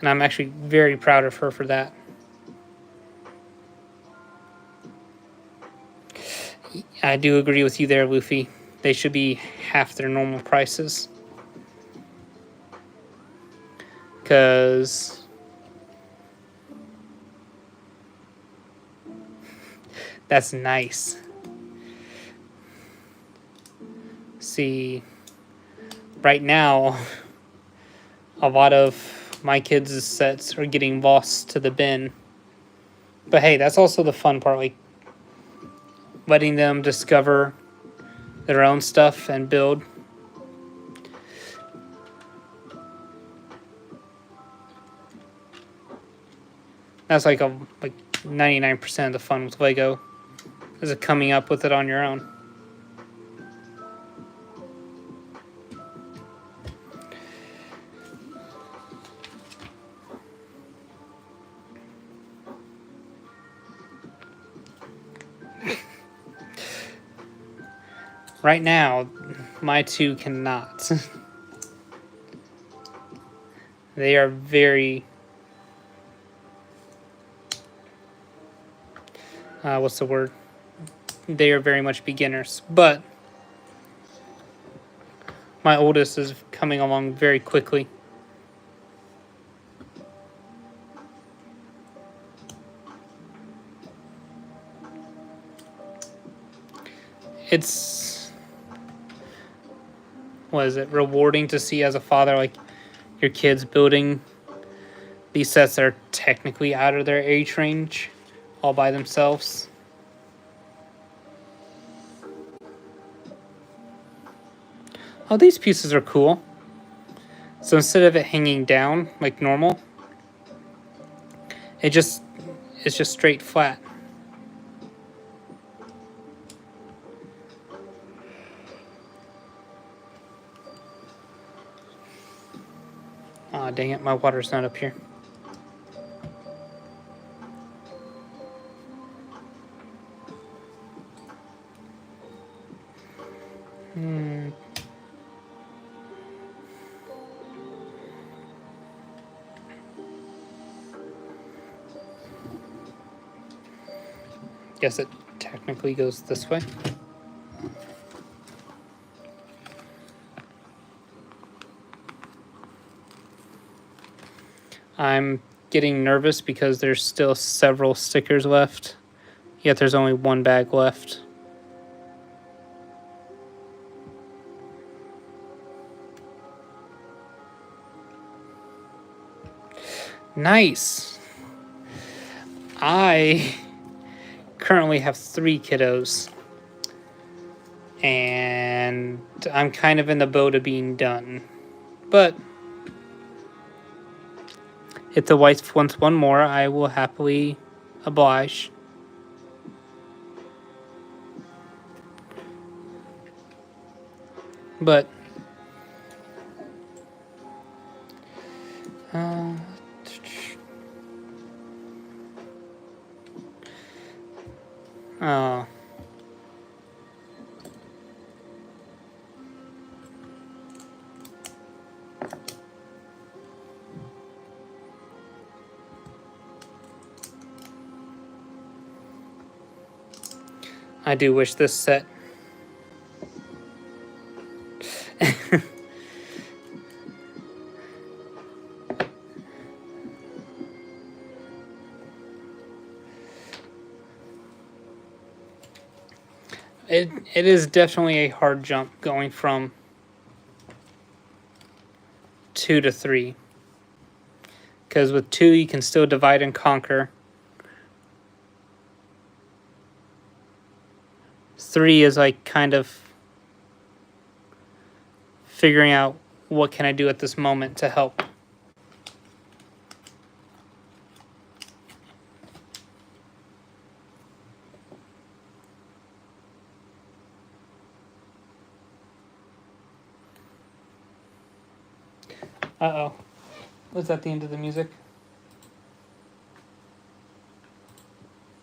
And I'm actually very proud of her for that. I do agree with you there, Luffy. They should be half their normal prices. Because that's nice. See, right now, a lot of my kids' sets are getting lost to the bin. But hey, that's also the fun part, like letting them discover their own stuff and build. That's like 99% of the fun with Lego, is it coming up with it on your own. Right now, my two cannot. They are very... what's the word? They are very much beginners. But my oldest is coming along very quickly. It's... what is it? Rewarding to see as a father, like, your kids building these sets that are technically out of their age range all by themselves. Oh, these pieces are cool. So instead of it hanging down like normal, it's just straight flat. Aw, dang it, my water's not up here. Guess it technically goes this way. I'm getting nervous because there's still several stickers left, yet there's only one bag left. Nice. I currently have 3 kiddos. And I'm kind of in the boat of being done. But if the wife wants one more, I will happily oblige. But oh, I do wish this set. It is definitely a hard jump going from 2 to 3. Because with 2 you can still divide and conquer. 3 is like kind of figuring out what can I do at this moment to help. Uh-oh. Was that the end of the music?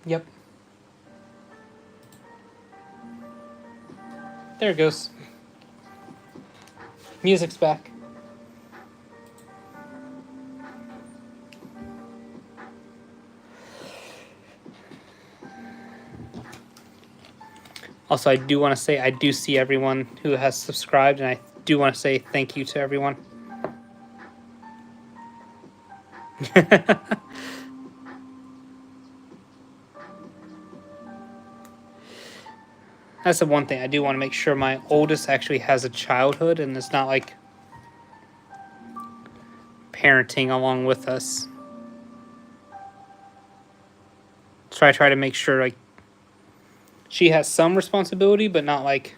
Yep. There it goes. Music's back. Also, I do want to say I do see everyone who has subscribed, and I do want to say thank you to everyone. That's the one thing. I do want to make sure my oldest actually has a childhood and it's not like parenting along with us. So I try to make sure like she has some responsibility, but not like,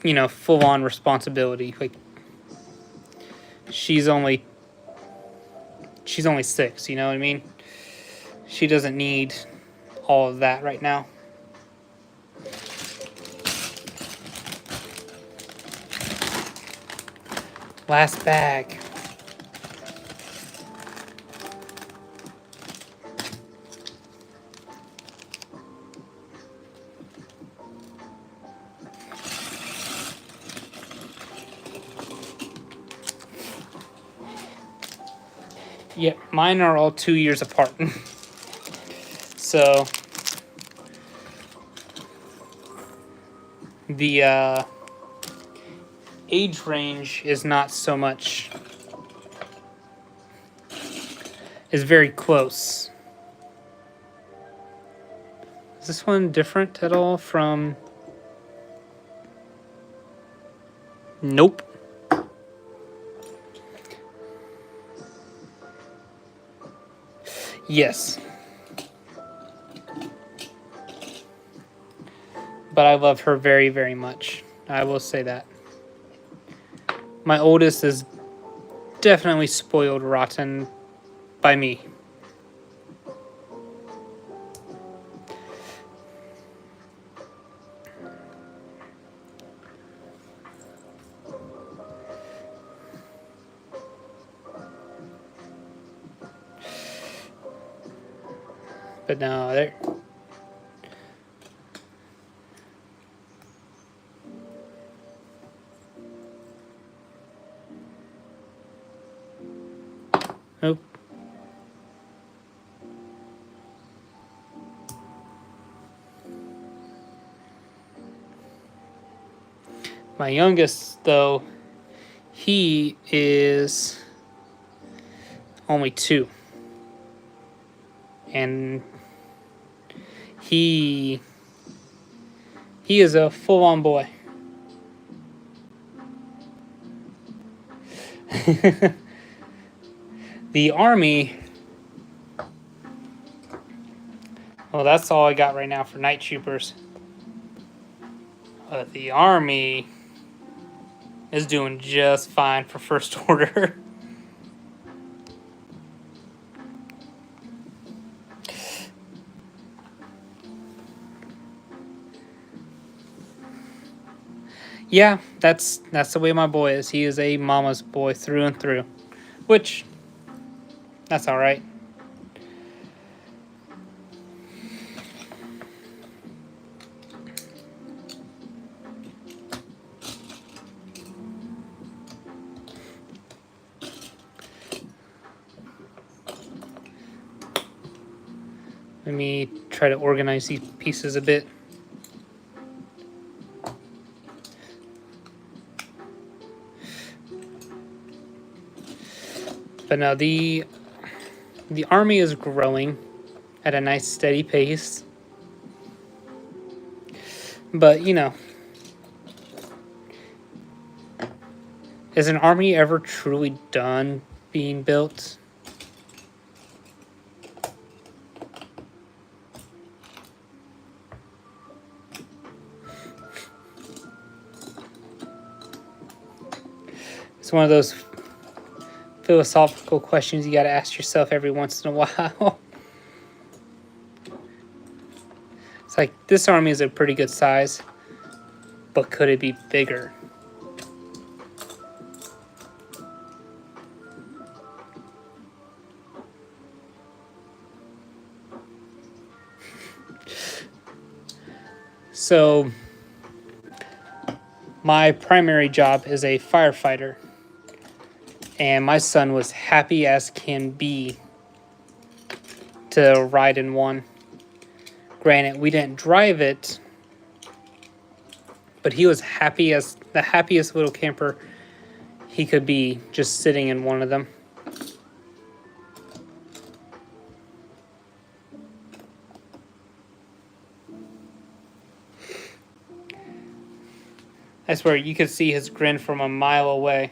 you know, full on responsibility. Like she's only 6, you know what I mean? She doesn't need all of that right now. Last bag. Yep, mine are all 2 years apart. So the age range is not so much, is very close. Is this one different at all from? Nope. Yes. But I love her very, very much. I will say that. My oldest is definitely spoiled rotten by me. But no, there. Nope. My youngest, though, he is only 2. And he is a full-on boy. The Army, well, that's all I got right now for Night Troopers. But the army is doing just fine for first order. Yeah, that's the way my boy is. He is a mama's boy through and through. Which, that's alright. Let me try to organize these pieces a bit. But no, the army is growing at a nice steady pace. But, you know, is an army ever truly done being built? It's one of those philosophical questions you got to ask yourself every once in a while. It's like, this army is a pretty good size, but could it be bigger? So, my primary job is a firefighter. And my son was happy as can be to ride in one. Granted, we didn't drive it, but he was happy as the happiest little camper he could be just sitting in one of them. I swear, you could see his grin from a mile away.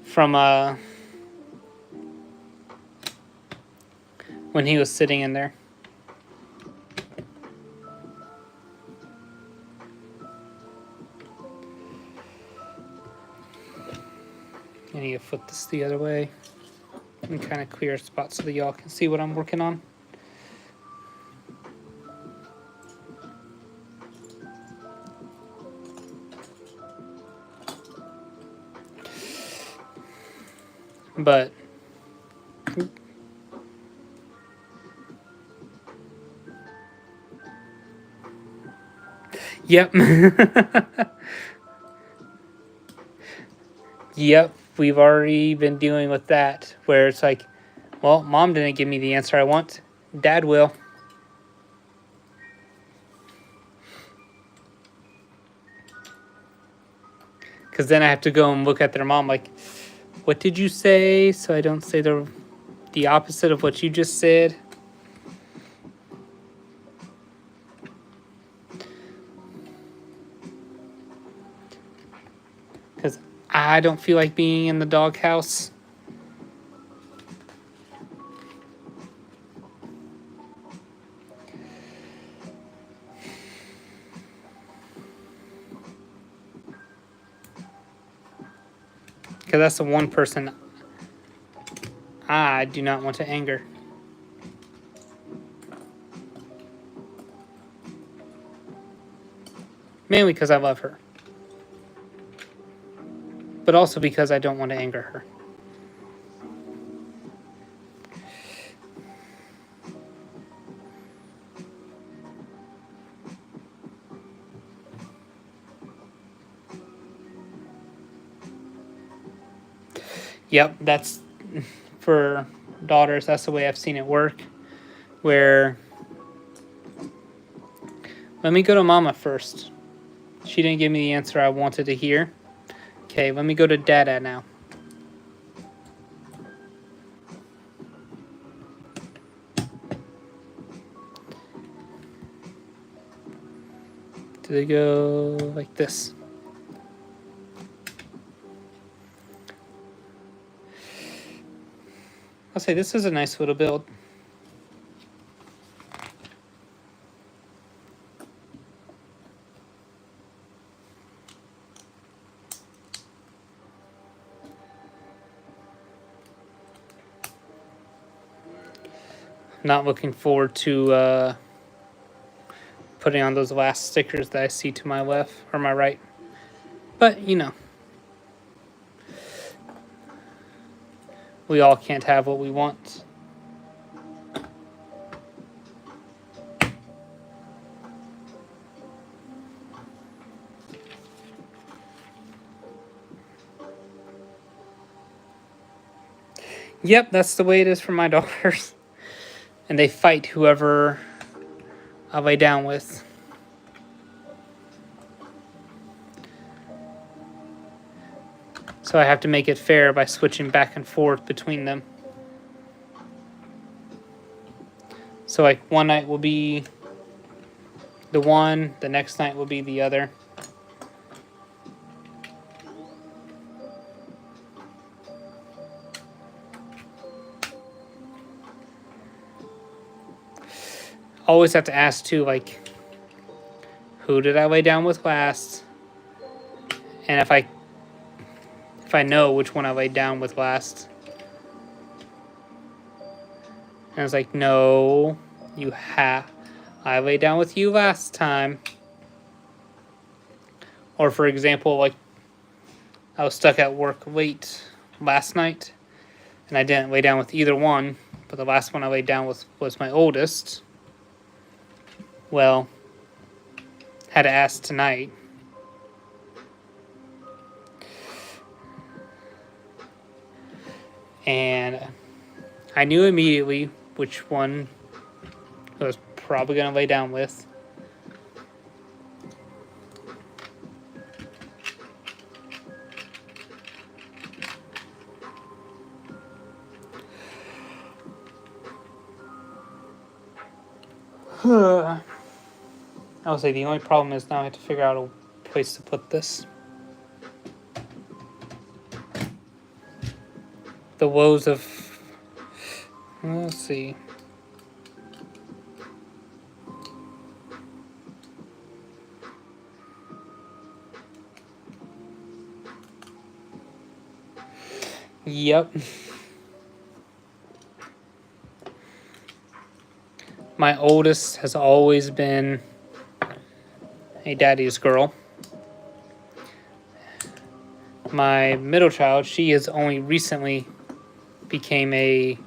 From when he was sitting in there. I need to flip this the other way and kind of clear a spot so that y'all can see what I'm working on. But yep. Yep, we've already been dealing with that, where it's like, well, mom didn't give me the answer I want. Dad will. Because then I have to go and look at their mom like, what did you say? So I don't say the opposite of what you just said. Because I don't feel like being in the doghouse. Because that's the one person I do not want to anger. Mainly because I love her. But also because I don't want to anger her. Yep, that's for daughters. That's the way I've seen it work. Where, let me go to mama first. She didn't give me the answer I wanted to hear. Okay, let me go to dada now. Do they go like this? I'll say this is a nice little build. Not looking forward to putting on those last stickers that I see to my left or my right. But, you know, we all can't have what we want. Yep, that's the way it is for my daughters. And they fight whoever I lay down with. So I have to make it fair by switching back and forth between them. So like one night will be the one, the next night will be the other. Always have to ask too, like, who did I lay down with last? And if I know which one I laid down with last. And it's like, no, I laid down with you last time. Or for example, like, I was stuck at work late last night, and I didn't lay down with either one, but the last one I laid down with was my oldest. Well, had to ask tonight. And I knew immediately which one I was probably going to lay down with. I would say the only problem is now I have to figure out a place to put this. The woes of... Let's see. Yep. My oldest has always been a daddy's girl. My middle child, she has only recently became a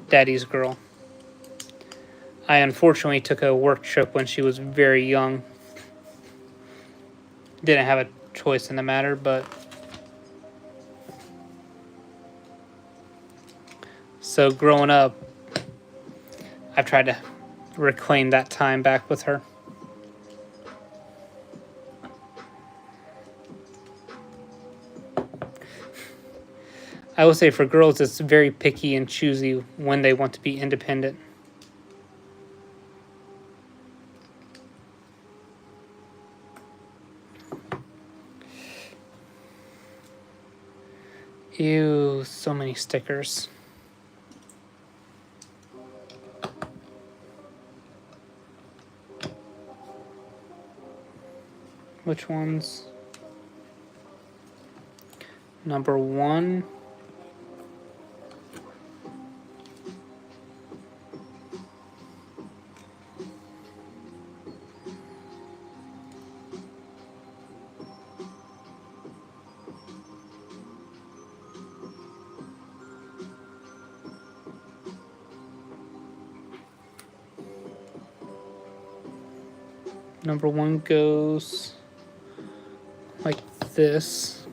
daddy's girl. I unfortunately took a work trip when she was very young. Didn't have a choice in the matter, but... So growing up, I've tried to reclaim that time back with her. I will say for girls, it's very picky and choosy when they want to be independent. Ew, so many stickers. Which ones? Number 1. Number 1 goes like this.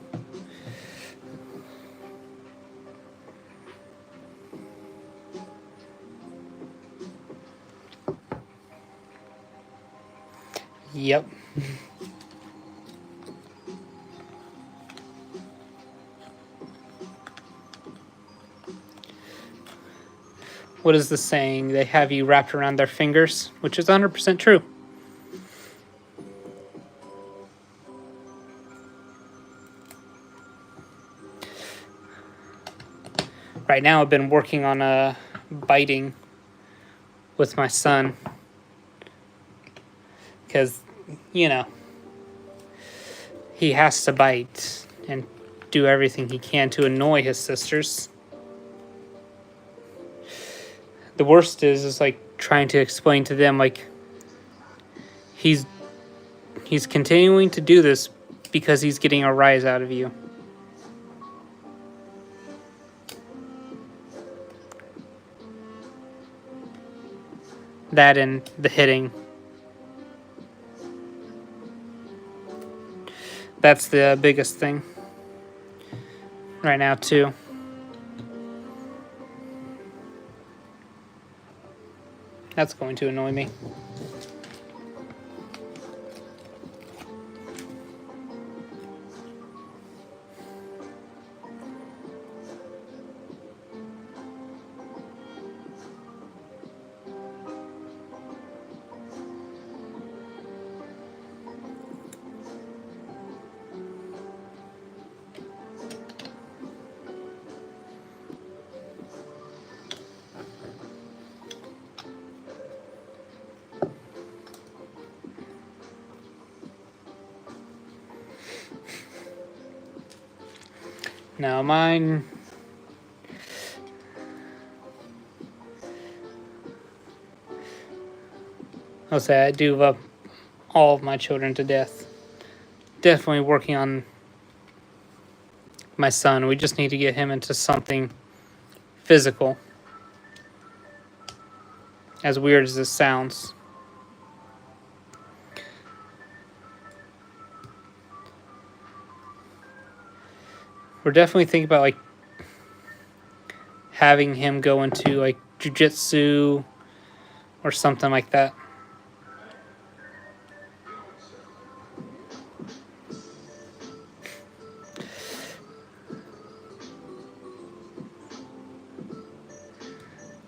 Yep. What is the saying? They have you wrapped around their fingers, which is 100% true. Right now I've been working on biting with my son. Because, you know, he has to bite and do everything he can to annoy his sisters. the worst is like trying to explain to them like he's continuing to do this because he's getting a rise out of you. That and the hitting. That's the biggest thing right now too. That's going to annoy me. Now mine, I'll say I do love all of my children to death. Definitely working on my son. We just need to get him into something physical. As weird as this sounds. We're definitely thinking about like having him go into like jiu-jitsu or something like that.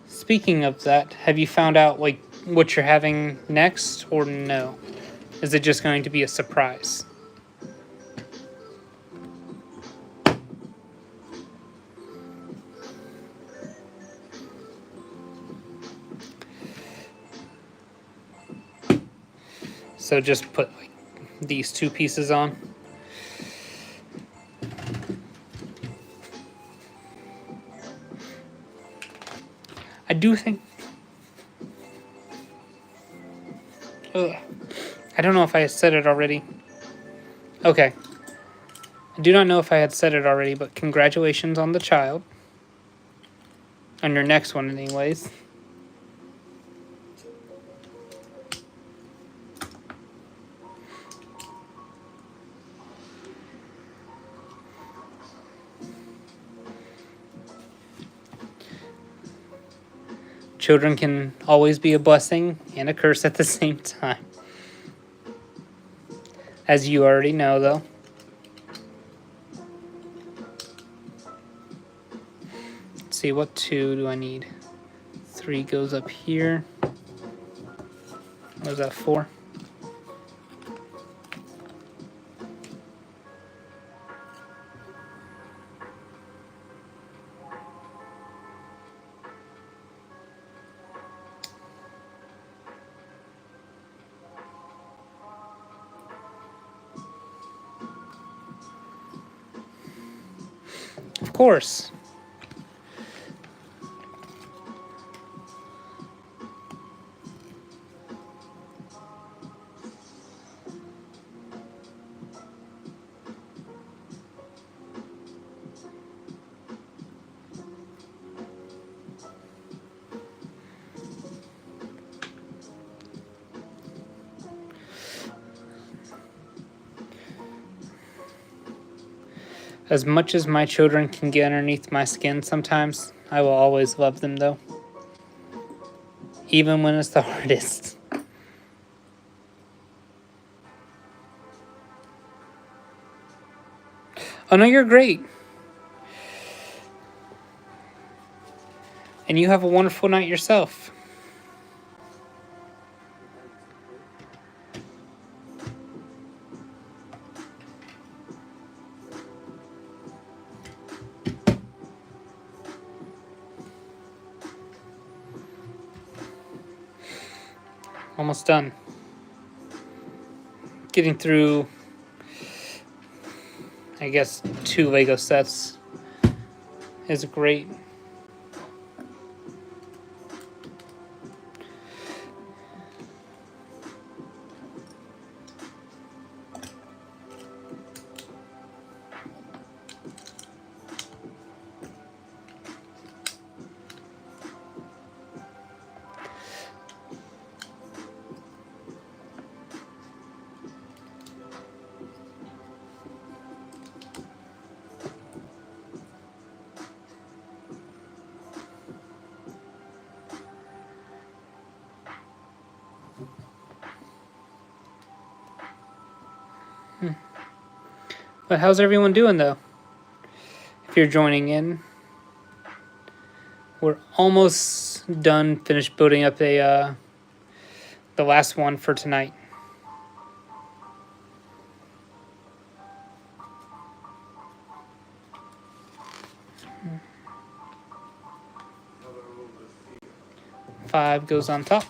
Speaking of that, have you found out like what you're having next or no? Is it just going to be a surprise? So just put like these two pieces on. I do think... Ugh. I don't know if I had said it already. Okay. I do not know if I had said it already, but congratulations on the child. On your next one, anyways. Children can always be a blessing and a curse at the same time. As you already know, though. Let's see, what 2 do I need? 3 goes up here. What was that, 4? Of course. As much as my children can get underneath my skin sometimes, I will always love them, though. Even when it's the hardest. Oh no, you're great. And you have a wonderful night yourself. Almost done. Getting through, I guess, 2 Lego sets is great. But how's everyone doing, though? If you're joining in, we're almost done, finished building up the last one for tonight. Five goes on top.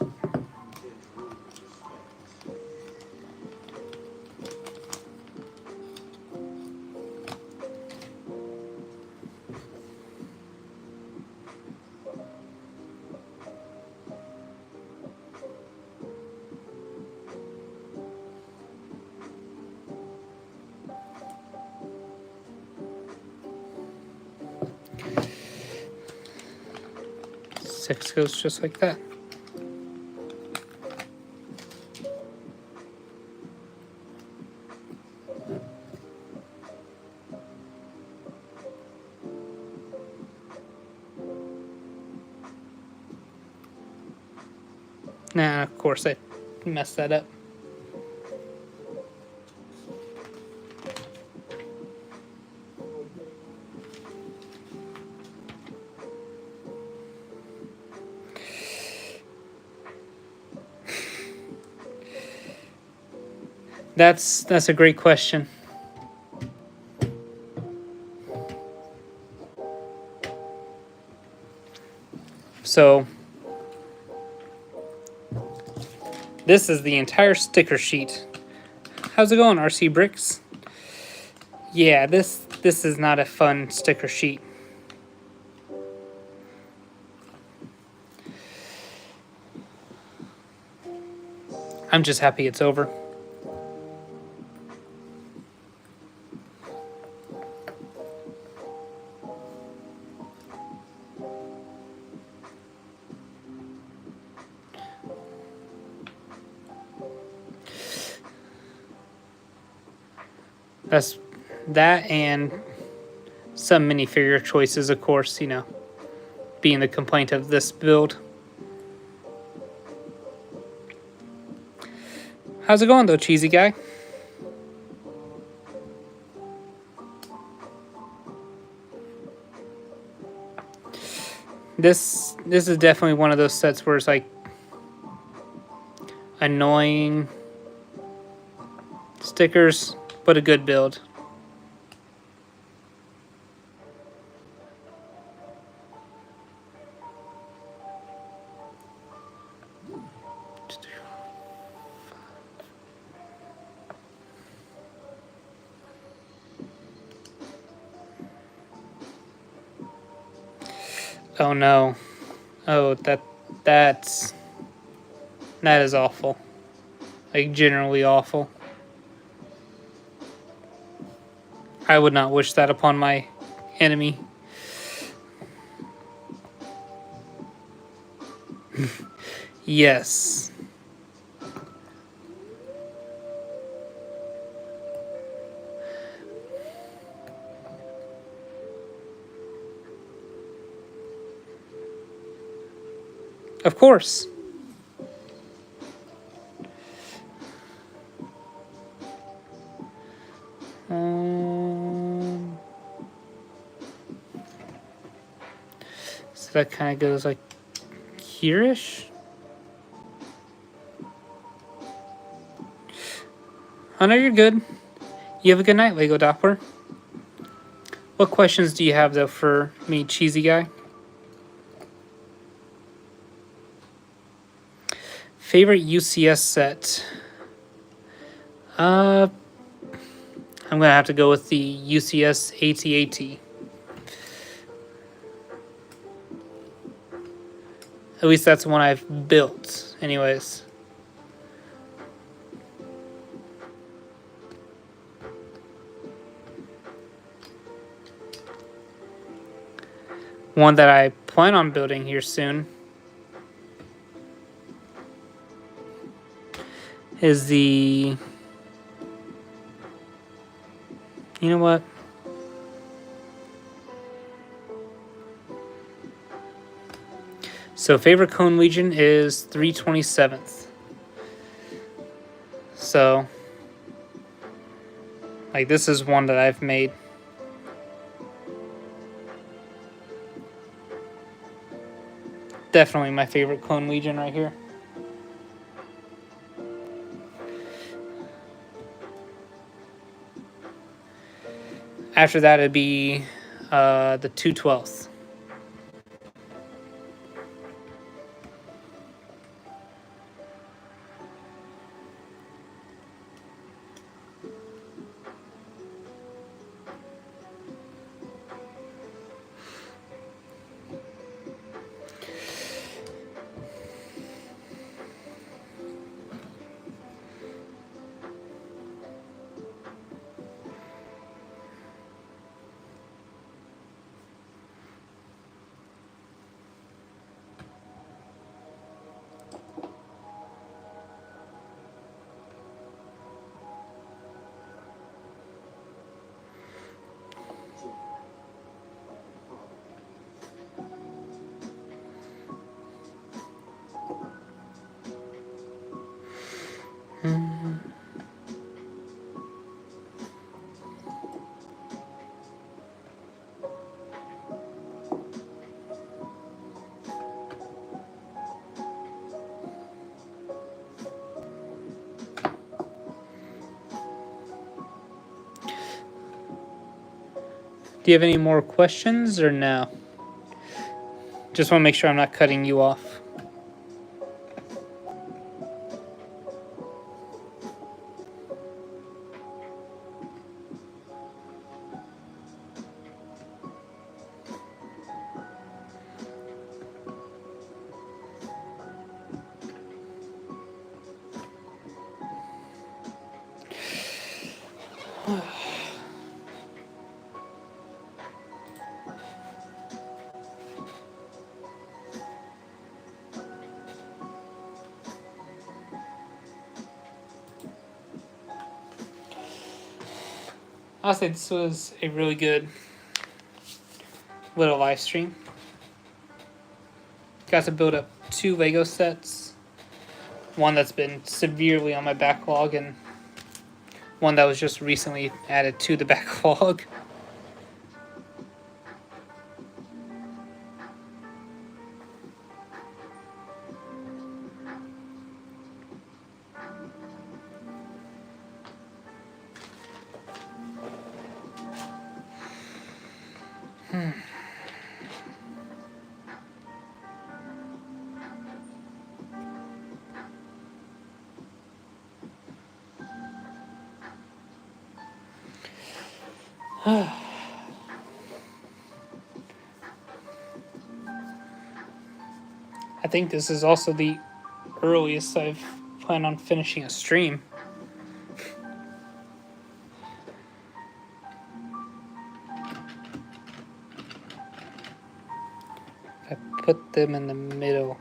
Six goes just like that. Nah, of course I messed that up. That's a great question. So this is the entire sticker sheet. How's it going, RC Bricks? Yeah, this is not a fun sticker sheet. I'm just happy it's over. That's that and some minifigure choices, of course, you know, being the complaint of this build. How's it going, though, cheesy guy? This is definitely one of those sets where it's like annoying stickers, but a good build. Oh no. Oh, that is awful. Like, generally awful. I would not wish that upon my enemy. Yes. Of course. So that kind of goes like here-ish. Oh no, you're good. You have a good night, Lego Doppler. What questions do you have, though, for me, cheesy guy? Favorite UCS set? I'm gonna have to go with the UCS AT-AT. At least that's the one I've built, anyways. One that I plan on building here soon is the... You know what? So favorite Cone Legion is 327th. So Like, this is one that I've made. Definitely my favorite Clone Legion right here. After that, it'd be the 2/12. Do you have any more questions or no? Just want to make sure I'm not cutting you off. I'll say this was a really good little live stream. Got to build up 2 Lego sets. One that's been severely on my backlog, and one that was just recently added to the backlog. I think this is also the earliest I've planned on finishing a stream. If I put them in the middle,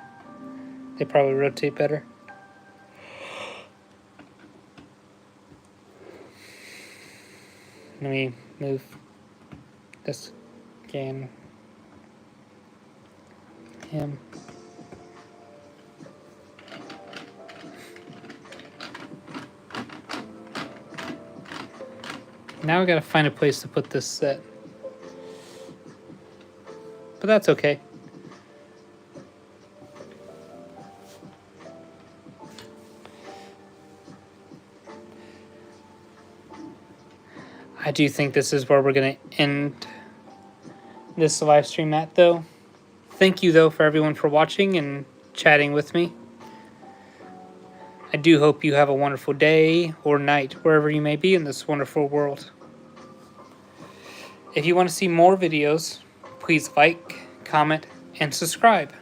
they probably rotate better. Let me move this again. Him. Now I gotta find a place to put this set. But that's okay. I do think this is where we're going to end this live stream at, though. Thank you, though, for everyone for watching and chatting with me. I do hope you have a wonderful day or night, wherever you may be in this wonderful world. If you want to see more videos, please like, comment, and subscribe.